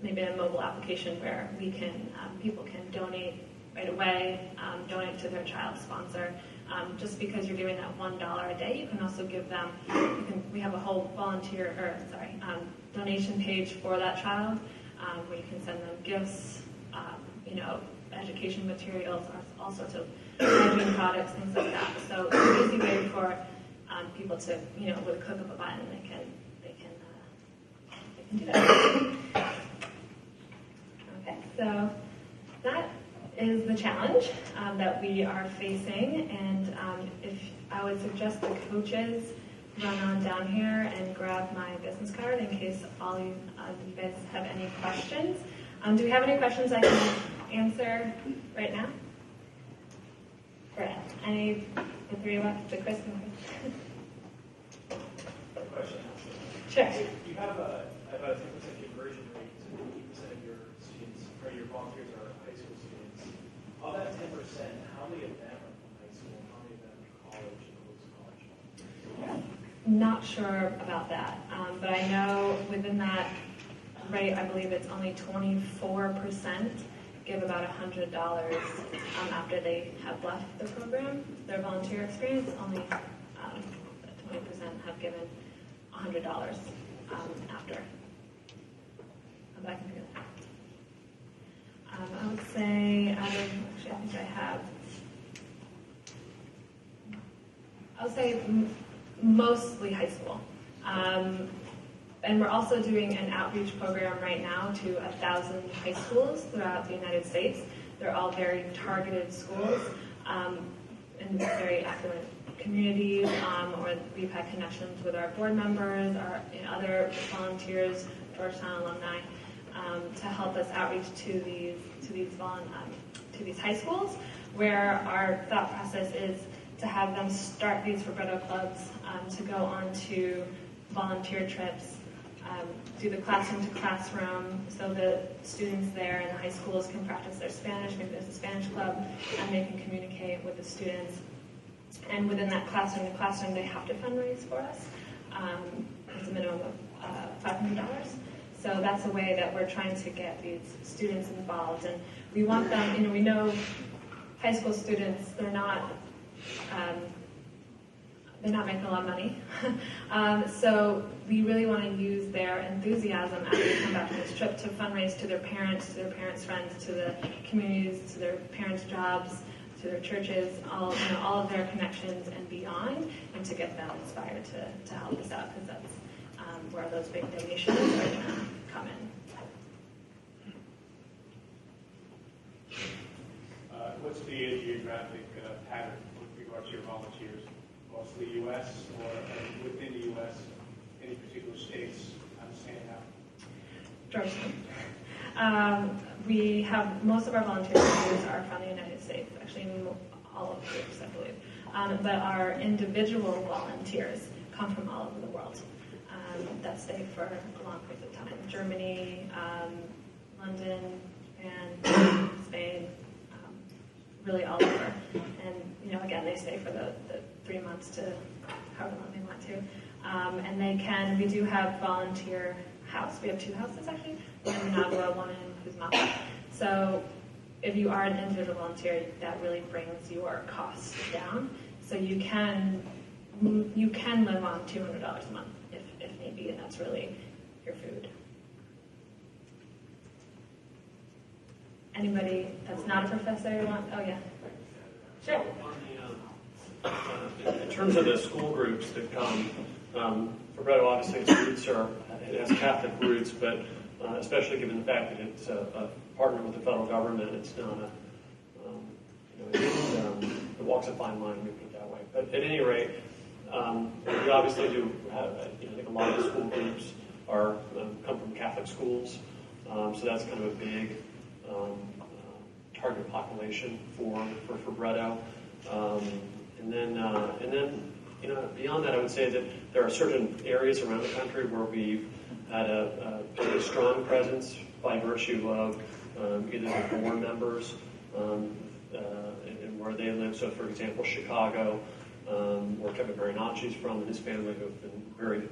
maybe a mobile application where people can donate right away, donate to their child sponsor. Just because you're giving that $1 a day, you can also give them, we have a whole donation page for that child, where you can send them gifts, education materials, all sorts of hygiene products, things like that. So it's an easy way for people to, with a click of a button, they can do that. Okay, so that is the challenge that we are facing, and if I would suggest the coaches run on down here and grab my business card in case all you guys have any questions. Do we have any questions I can answer right now? Brett, the three of us, the Chris and Chris? Question. Sure. You have about a 10% conversion rate, so 50% of your students or your volunteers are high school students. Of that 10%, how many of them are from high school? How many of them are college and post-college? Not sure about that, but I know within that rate, I believe it's only 24% give about $100 after they have left the program, their volunteer experience. Only 20% have given $100 after. But I can figure that out. I would say, I would say mostly high school. And we're also doing an outreach program right now to 1,000 high schools throughout the United States. They're all very targeted schools in very affluent communities, or we've had connections with our board members, our other volunteers, Georgetown alumni, to help us outreach to these high schools, where our thought process is to have them start these Fabretto clubs, to go on to volunteer trips, do the classroom to classroom, so the students there in the high schools can practice their Spanish. Maybe there's a Spanish club, and they can communicate with the students. And within that classroom to classroom, they have to fundraise for us. It's a minimum of $500. So that's a way that we're trying to get these students involved. And we want them, we know high school students, they're not making a lot of money. So we really want to use their enthusiasm as they come back from this trip to fundraise to their parents' friends, to the communities, to their parents' jobs, to their churches, all of their connections and beyond, and to get them inspired to help us out, because that's where those big donations are going to come in. What's the geographic pattern with regard to your volunteers? Mostly U.S. or within the U.S., any particular states stand out? Georgetown. We have most of our volunteers are from the United States, actually all of the groups, I believe. But our individual volunteers come from all over the world that stay for long periods of time. Germany, London, and Spain, really all over. And, again, they stay for the 3 months to however long they want to. We do have volunteer house. We have 2 houses, actually. One in Managua, one in Kuzmapa. So if you are an individual volunteer, that really brings your costs down. So you can live on $200 a month if need be, and that's really your food. Anybody that's not a professor you want? Oh, yeah. Sure. In terms of the school groups that come, Fabretto, obviously it has Catholic roots, but especially given the fact that it's a partner with the federal government, it's not it walks a fine line, we put it that way. But at any rate, we obviously do have, I think a lot of the school groups are come from Catholic schools, so that's kind of a big target population for Fabretto. And then beyond that, I would say that there are certain areas around the country where we've had a pretty strong presence by virtue of either the board members and where they live. So, for example, Chicago, where Kevin Baranacci is from, and his family have been very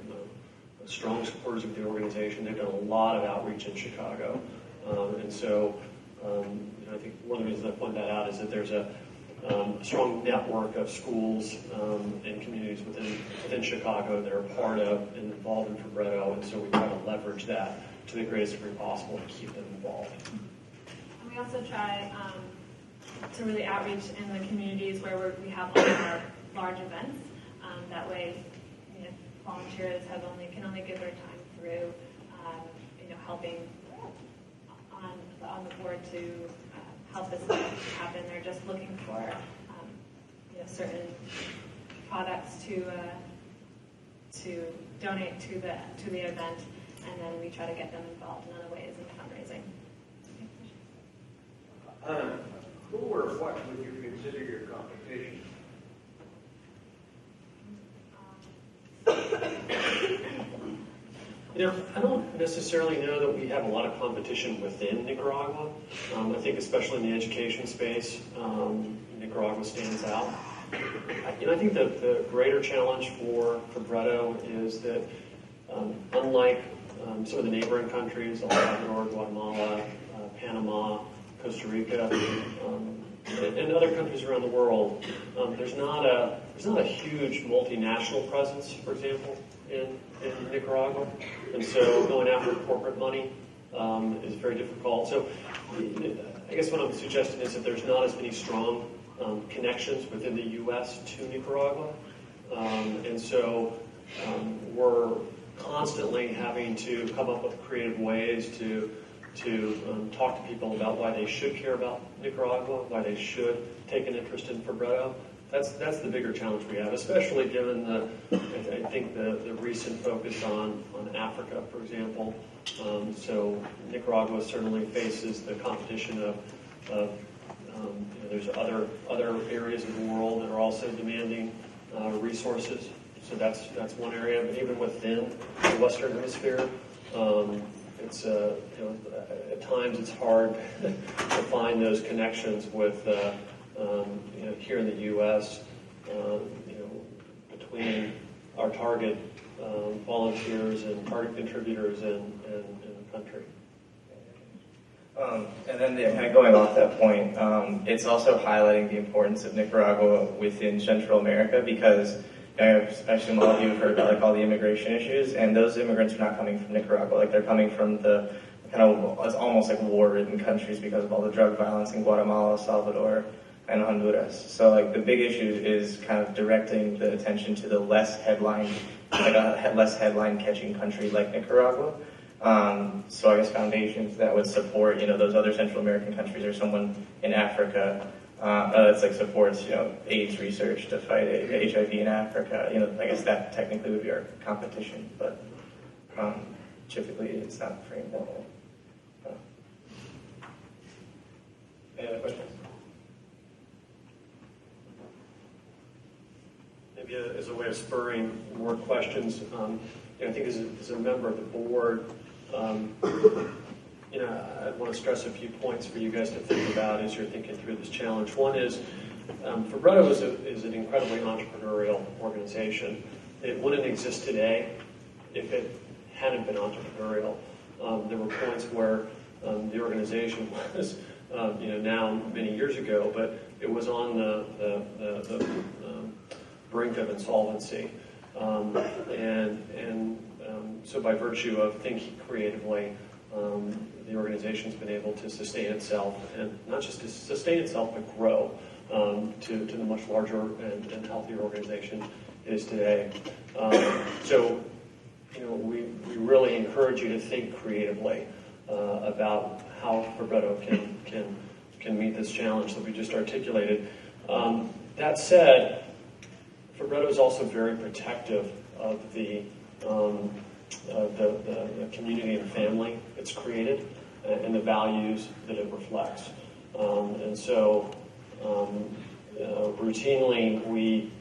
strong supporters of the organization. They've done a lot of outreach in Chicago, and so I think one of the reasons I point that out is that there's a strong network of schools and communities within Chicago that are part of and involved in Fabretto, and so we try to leverage that to the greatest degree possible to keep them involved. And we also try to really outreach in the communities where we have all of our large events. That way, volunteers can only give their time through, helping on the board to help this happen. They're just looking for certain products to donate to the event, and then we try to get them involved in other ways in fundraising. Who or what would you consider your competition? I don't necessarily know that we have a lot of competition within Nicaragua. I think especially in the education space, Nicaragua stands out. I think that the greater challenge for Fabretto is that unlike some of the neighboring countries, El Salvador, Guatemala, Panama, Costa Rica, and other countries around the world, there's not a huge multinational presence, for example, in Nicaragua, and so going after corporate money is very difficult. So I guess what I'm suggesting is that there's not as many strong connections within the U.S. to Nicaragua, and so we're constantly having to come up with creative ways to talk to people about why they should care about Nicaragua, why they should take an interest in Fabretto. That's the bigger challenge we have, especially given I think the recent focus on Africa, for example. So Nicaragua certainly faces the competition of there's other areas of the world that are also demanding resources. So that's one area. But even within the Western Hemisphere, it's at times it's hard to find those connections with here in the U.S. Between our target volunteers and target contributors in the country. And then kind of going off that point, it's also highlighting the importance of Nicaragua within Central America because I assume all of you have heard about all the immigration issues, and those immigrants are not coming from Nicaragua. They're coming from the kind of it's almost like war-ridden countries because of all the drug violence in Guatemala, El Salvador, and Honduras. So the big issue is kind of directing the attention to the less headline catching country like Nicaragua. So I guess foundations that would support, those other Central American countries or someone in Africa that's supports, AIDS research to fight HIV in Africa. I guess that technically would be our competition, but typically it's not framed that way. Any other questions? Maybe as a way of spurring more questions, I think as a member of the board, I want to stress a few points for you guys to think about as you're thinking through this challenge. One is, Fabretto is an incredibly entrepreneurial organization. It wouldn't exist today if it hadn't been entrepreneurial. There were points where the organization was, now many years ago, but it was on the brink of insolvency. So by virtue of thinking creatively, the organization's been able to sustain itself, and not just to sustain itself, but grow to the much larger and healthier organization it is today. So, we really encourage you to think creatively about how Fabretto can meet this challenge that we just articulated. That said, Fabretto is also very protective of the community and family it's created and the values that it reflects. And so routinely we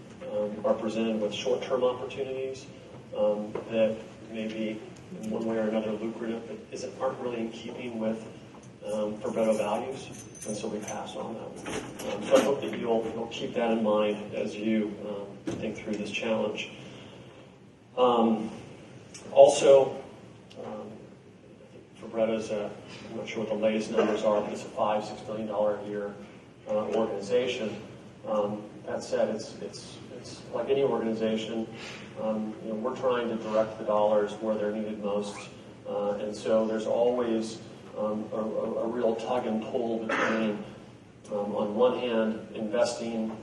are presented with short-term opportunities that may be in one way or another lucrative, but aren't really in keeping with Fabretto values, and so we pass on them. So I hope that you'll keep that in mind as you think through this challenge. Also, Fabretto's I'm not sure what the latest numbers are, but it's a $5-6 million a year organization. That said, it's like any organization. We're trying to direct the dollars where they're needed most, and so there's always a real tug and pull between, on one hand, investing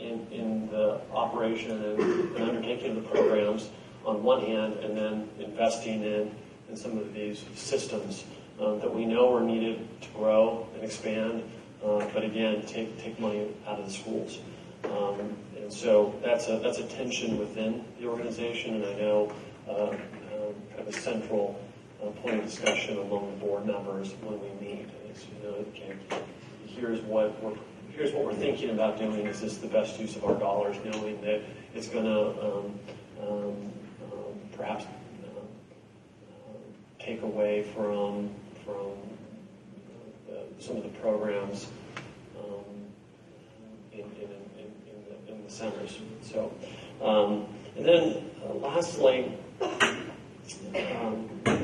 in the operation and undertaking of the programs on one hand, and then investing in some of these systems that we know are needed to grow and expand, but again, take money out of the schools. And so that's a tension within the organization, and I know kind of a central point of discussion among the board members when we meet is, okay, here's what we're thinking about doing. Is this the best use of our dollars, knowing that it's going to perhaps take away from some of the programs in the centers. So, and then lastly,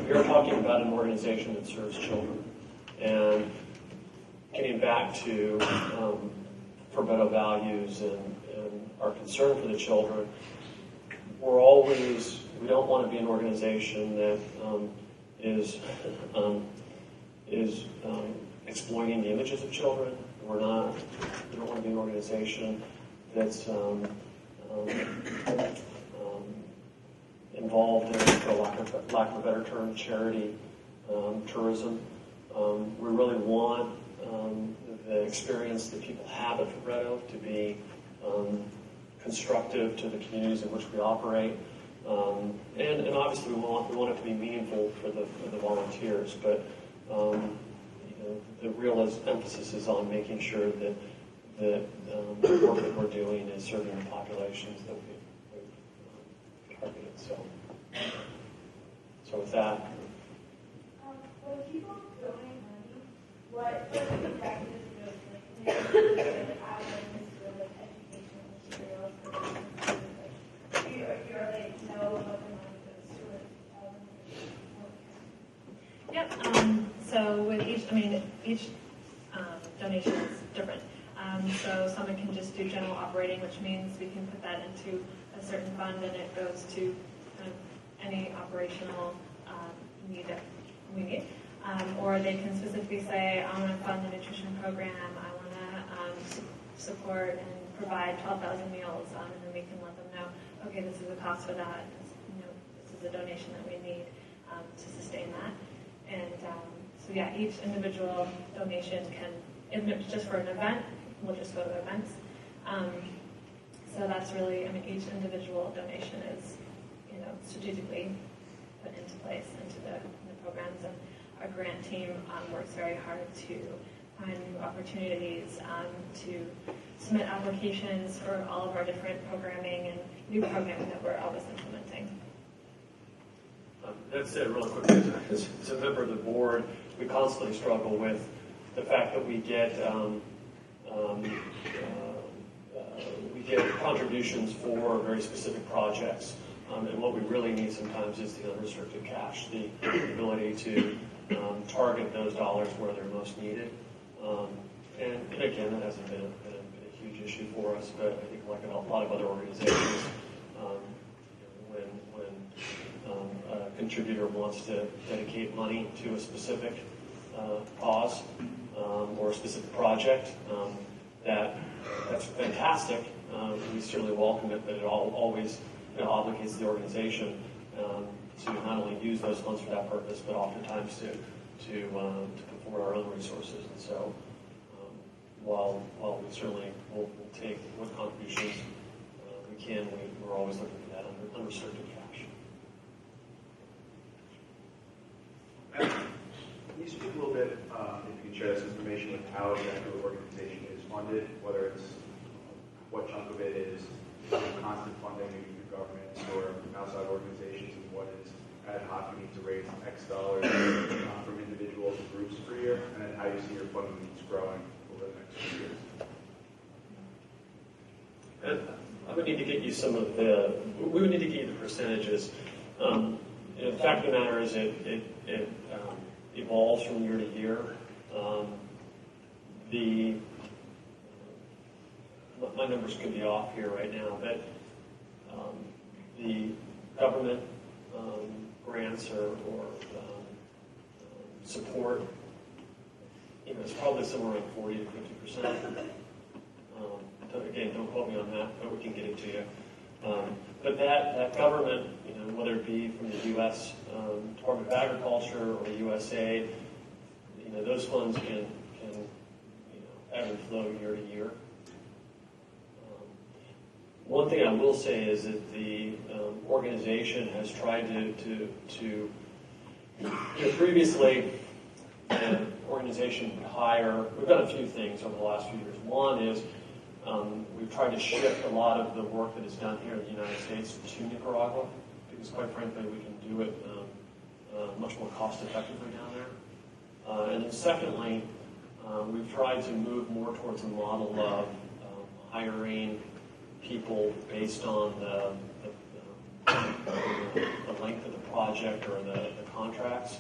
we're talking about an organization that serves children, and getting back to Fabretto values and our concern for the children. We don't want to be an organization that is exploiting the images of children. We don't want to be an organization that's involved in, for lack of a better term, charity tourism. We really want the experience that people have at Fabretto to be constructive to the communities in which we operate. And obviously we want it to be meaningful for the volunteers, but the real emphasis is on making sure that the work that we're doing is serving the populations that we've targeted. So with that. When people donate money, what exactly does it go to? Like educational materials, do they know what the money goes to? Yep. So with each donation is different. So someone can just do general operating, which means we can put that into a certain fund and it goes to any operational need that we need. Or they can specifically say, I want to fund the nutrition program, I want to support and provide 12,000 meals, and then we can let them know, okay, this is the cost for that, this is the donation that we need to sustain that. And so yeah, each individual donation can, if it's just for an event, we'll just go to events. So that's really, each individual donation is, strategically put into place into the programs, and our grant team works very hard to find new opportunities, to submit applications for all of our different programming and new programming that we're always implementing. That said, real quickly, as a member of the board, we constantly struggle with the fact that we get contributions for very specific projects. And what we really need sometimes is the unrestricted cash, the ability to target those dollars where they're most needed. And again, that hasn't been a huge issue for us, but I think like a lot of other organizations, when a contributor wants to dedicate money to a specific cause or a specific project, that's fantastic. We certainly welcome it, but it always obligates the organization to not only use those funds for that purpose, but oftentimes to put forward our own resources. And so, while we certainly will take what contributions we can, we're always looking for that unrestricted cash. Can you speak a little bit, if you can share this information, with how exactly the organization is funded, whether it's what chunk of it is constant funding maybe through governments or outside organizations, and what is ad hoc you need to raise X dollars from individuals and groups per year, and then how you see your funding needs growing over the next few years? And I would need to get you we would need to get you the percentages. The fact of the matter is it evolves from year to year. My numbers could be off here right now, but the government grants or support, it's probably somewhere around 40 to 50%. Again, don't quote me on that, but we can get it to you. But that government, whether it be from the U.S. Department of Agriculture or USAID, those funds can ebb and flow year to year. One thing I will say is that the organization has tried to previously, the organization would hire. We've done a few things over the last few years. One is we've tried to shift a lot of the work that is done here in the United States to Nicaragua, because quite frankly we can do it much more cost effectively down there. And then secondly, we've tried to move more towards a model of hiring people based on the length of the project or the contracts,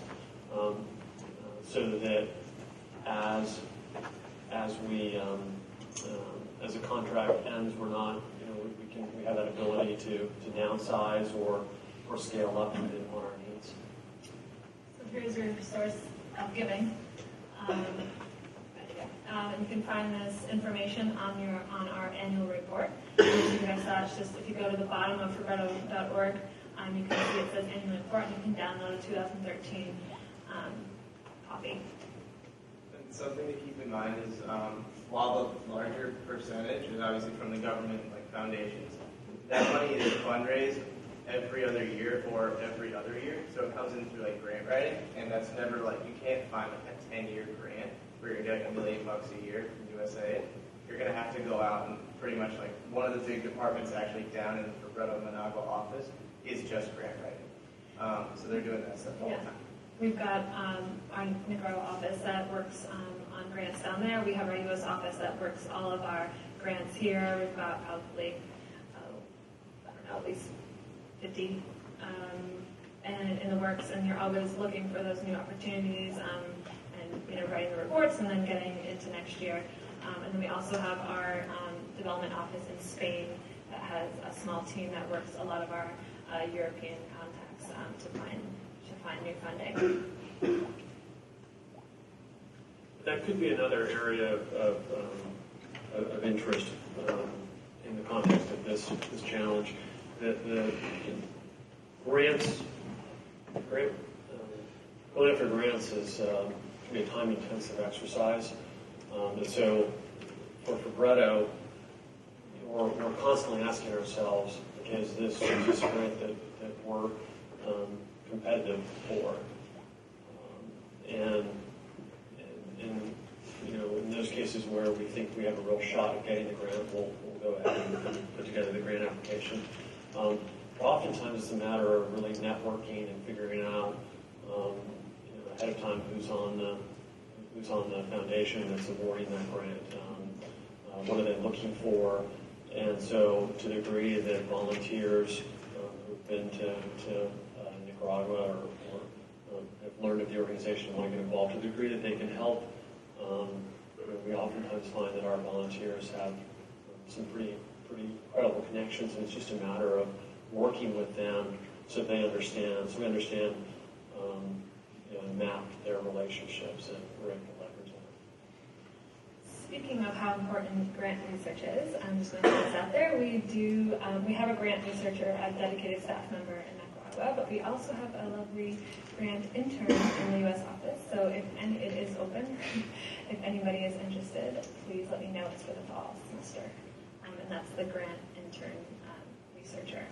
so that as a contract ends, we're not, we have that ability to downsize or scale up depending on our needs. So here's your source of giving. You can find this information on our annual report. You can search just if you go to the bottom of Fabretto.org, you can see it says annual report, and you can download a 2013 copy. And something to keep in mind is while the larger percentage is obviously from the government, like foundations, that money is fundraised every other year or every other year. So it comes in through like grant writing, and that's never you can't find like a 10-year grant where you're getting $1 million a year from USA. You're going to have to go out and pretty much one of the big departments actually down in the Fabretto Managua office is just grant writing. So they're doing that stuff all the time. We've got our Nicaragua office that works on grants down there. We have our U.S. office that works all of our grants here. We've got probably, at least 50 and in the works, and you're always looking for those new opportunities and writing the reports and then getting into next year. And then we also have our development office in Spain that has a small team that works a lot of our European contacts to find new funding. That could be another area of interest in the context of this challenge. The going after grants is can be a time-intensive exercise, and so for Fabretto, we're constantly asking ourselves, okay, is this a grant that we're competitive for? And in those cases where we think we have a real shot at getting the grant, we'll go ahead and put together the grant application. Oftentimes it's a matter of really networking and figuring out ahead of time who's on the foundation that's awarding that grant. What are they looking for? And so to the degree that volunteers who've been to Nicaragua or have learned of the organization and want to get involved, to the degree that they can help, we oftentimes find that our volunteers have some pretty incredible connections, and it's just a matter of working with them so they understand, map their relationships and we're able to leverage that. Speaking of how important grant research is, I'm just going to put this out there. We have a grant researcher, a dedicated staff member in Nicaragua, but we also have a lovely grant intern in the U.S. office. So it is open. If anybody is interested, please let me know. It's for the fall semester. And that's the grant intern researcher.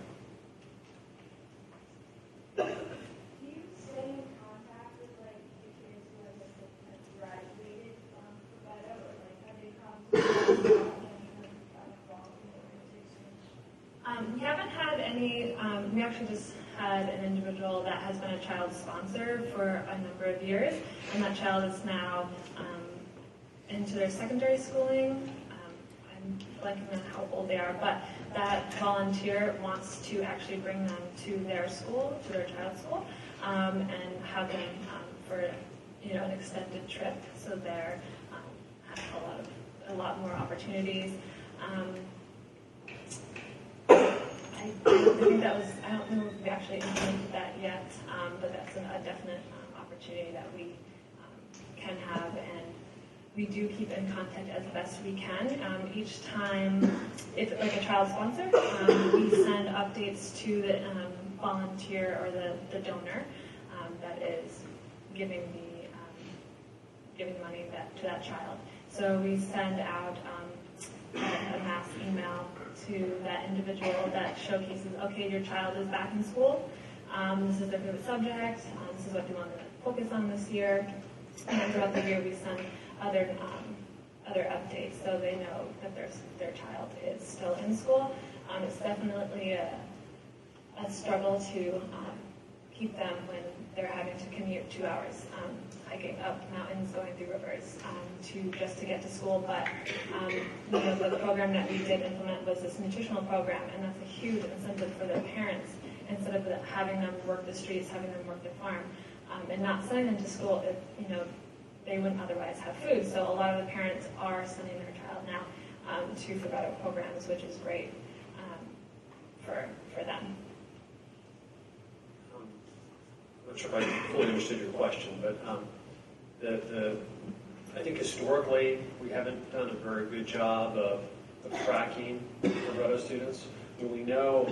Do you stay in contact with like the kids who have graduated from Fabretto, or like have they come to the involved in the organization? We haven't had any, we actually just had an individual that has been a child sponsor for a number of years, and that child is now into their secondary schooling. I'm blanking on how old they are, but that volunteer wants to actually bring them to their school, to their child's school, and have them for an extended trip, so they're have a lot more opportunities. I think that was, I don't know if we actually implemented that yet, but that's a definite opportunity that we can have, and we do keep in contact as best we can. Each time, if like a child sponsor, we send updates to the volunteer or the donor that is giving the money to that child. So we send out a mass email to that individual that showcases, okay, your child is back in school. This is their favorite subject. This is what they want to focus on this year. And then throughout the year, we send other updates so they know that their child is still in school. It's definitely a struggle to keep them when they're having to commute 2 hours hiking up mountains, going through rivers just to get to school. But the program that we did implement was this nutritional program, and that's a huge incentive for their parents. Instead of having them work the streets, having them work the farm, and not sending them to school, they wouldn't otherwise have food. So a lot of the parents are sending their child now to Fabretto programs, which is great for them. I'm not sure if I fully understood your question, but I think historically we haven't done a very good job of tracking Fabretto students. And we know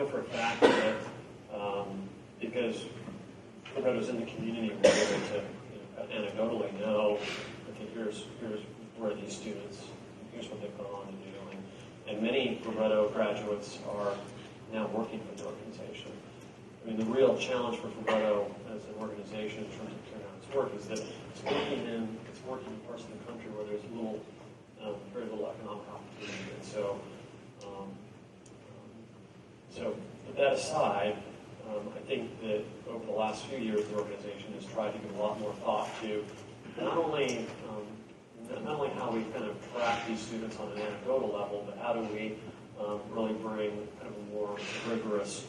for a fact that because Fabretto's in the community, we're able to anecdotally know, okay, here's where these students, here's what they've gone on to do, and many Fabretto graduates are now working for the organization. I mean, the real challenge for Fabretto as an organization in terms of carrying out its work is that it's working in parts of the country where there's very little economic opportunity. And so, with that aside, I think that over the last few years, the organization has tried to give a lot more thought to not only how we kind of track these students on an anecdotal level, but how do we really bring kind of a more rigorous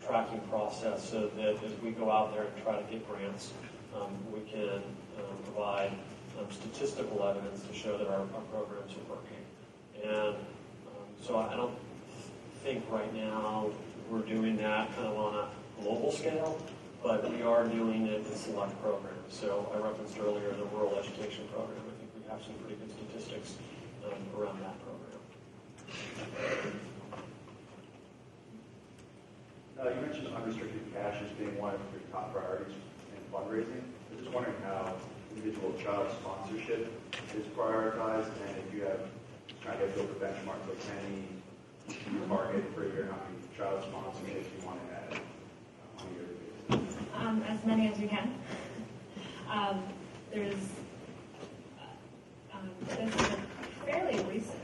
tracking process so that as we go out there and try to get grants, we can provide statistical evidence to show that our programs are working. And so I don't think right now we're doing that kind of on a global scale, but we are doing it in select programs. So I referenced earlier the rural education program. I think we have some pretty good statistics around that program. You mentioned unrestricted cash as being one of your top priorities in fundraising. I was just wondering how individual child sponsorship is prioritized, and if you have trying to build a benchmark of any target for your how many child sponsorships you want to add on a yearly basis. As many as we can. There's this is a fairly recent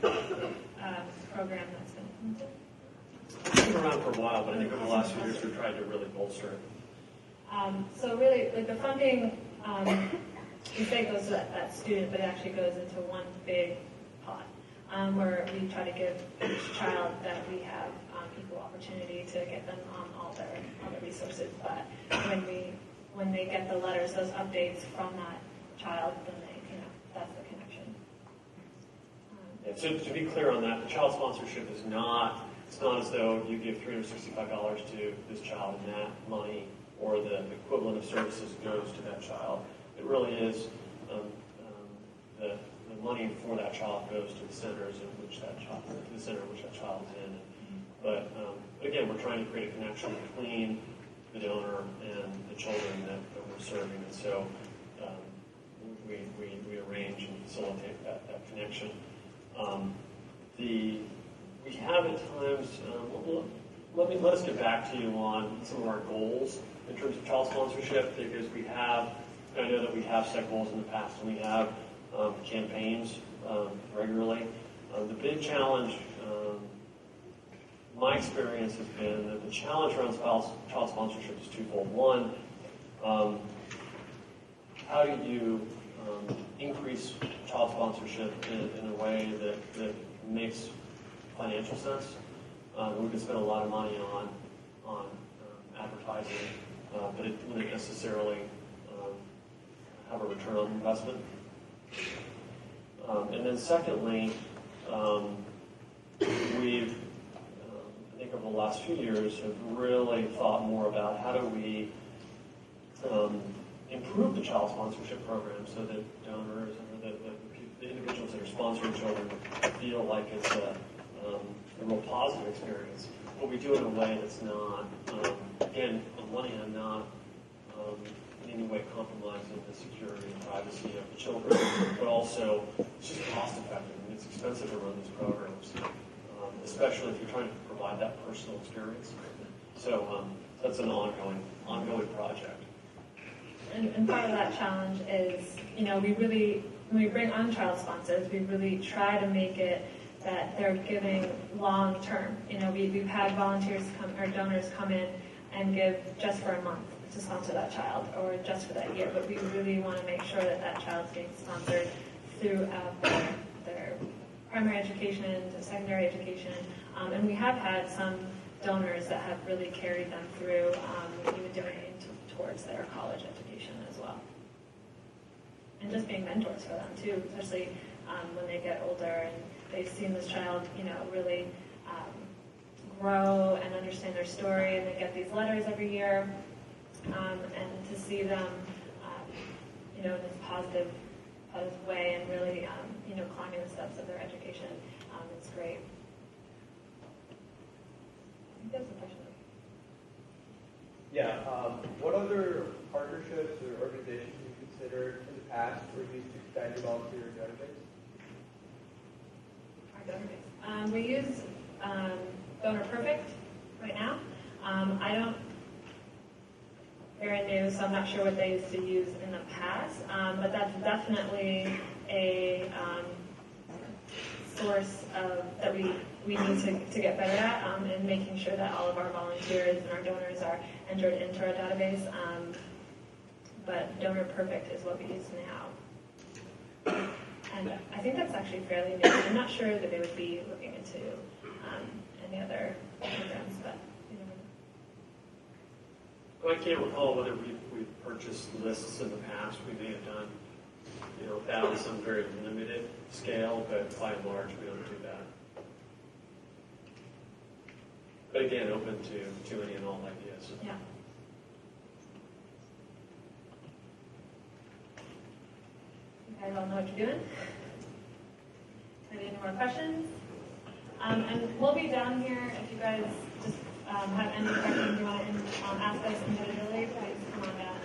program that's been implemented. It's been around for a while, but I think over the last few years we've tried to really bolster it. So really, like the funding, we say it goes to that student, but it actually goes into one big pot where we try to give each child that we have equal opportunity to get them on all their resources. But when they get the letters, those updates from that child, then that's the connection. So to be clear on that, the child sponsorship is not. It's not as though you give $365 to this child and that money or the equivalent of services goes to that child. It really is the money for that child goes to the centers in which that child, the center in which that child is in. But again, we're trying to create a connection between the donor and the children that we're serving, and so we arrange and facilitate that connection. We have at times, let us get back to you on some of our goals in terms of child sponsorship, because I know that we have set goals in the past, and we have campaigns regularly. The big challenge, my experience has been that the challenge around child sponsorship is twofold. One, how do you increase child sponsorship in a way that makes financial sense? We can spend a lot of money on advertising, but it wouldn't necessarily have a return on investment. And then secondly, we've, I think over the last few years, have really thought more about how do we improve the child sponsorship program so that donors or the individuals that are sponsoring children feel like it's a real positive experience. But we do it in a way that's not, again, on one hand, not in any way compromising the security and privacy of the children, but also it's just cost effective and it's expensive to run these programs, especially if you're trying to provide that personal experience. So that's an ongoing project. And part of that challenge is, we really, when we bring on child sponsors, we really try to make it that they're giving long term. We've had volunteers or donors come in and give just for a month to sponsor that child, or just for that year. But we really want to make sure that that child's being sponsored throughout their primary education to secondary education. And we have had some donors that have really carried them through, even donating towards their college education as well. And just being mentors for them too, especially when they get older and they've seen this child, really grow and understand their story, and they get these letters every year, and to see them, in this positive way and really, climbing the steps of their education, it's great. I think that's the question. Yeah. What other partnerships or organizations have you considered in the past or used to expand your volunteer database? Our donor base. We use Donor Perfect right now. I don't. Very new, so I'm not sure what they used to use in the past, but that's definitely a source that we need to get better at, and making sure that all of our volunteers and our donors are entered into our database. But Donor Perfect is what we use now. And I think that's actually fairly new. I'm not sure that they would be looking into any other programs, but I can't recall whether we've purchased lists in the past. We may have done, that on some very limited scale, but by and large, we don't do that. But again, open to any and all ideas. Yeah. You guys all know what you're doing? Any more questions? And we'll be down here if you guys just have any questions you want to ask us individually, please come on down.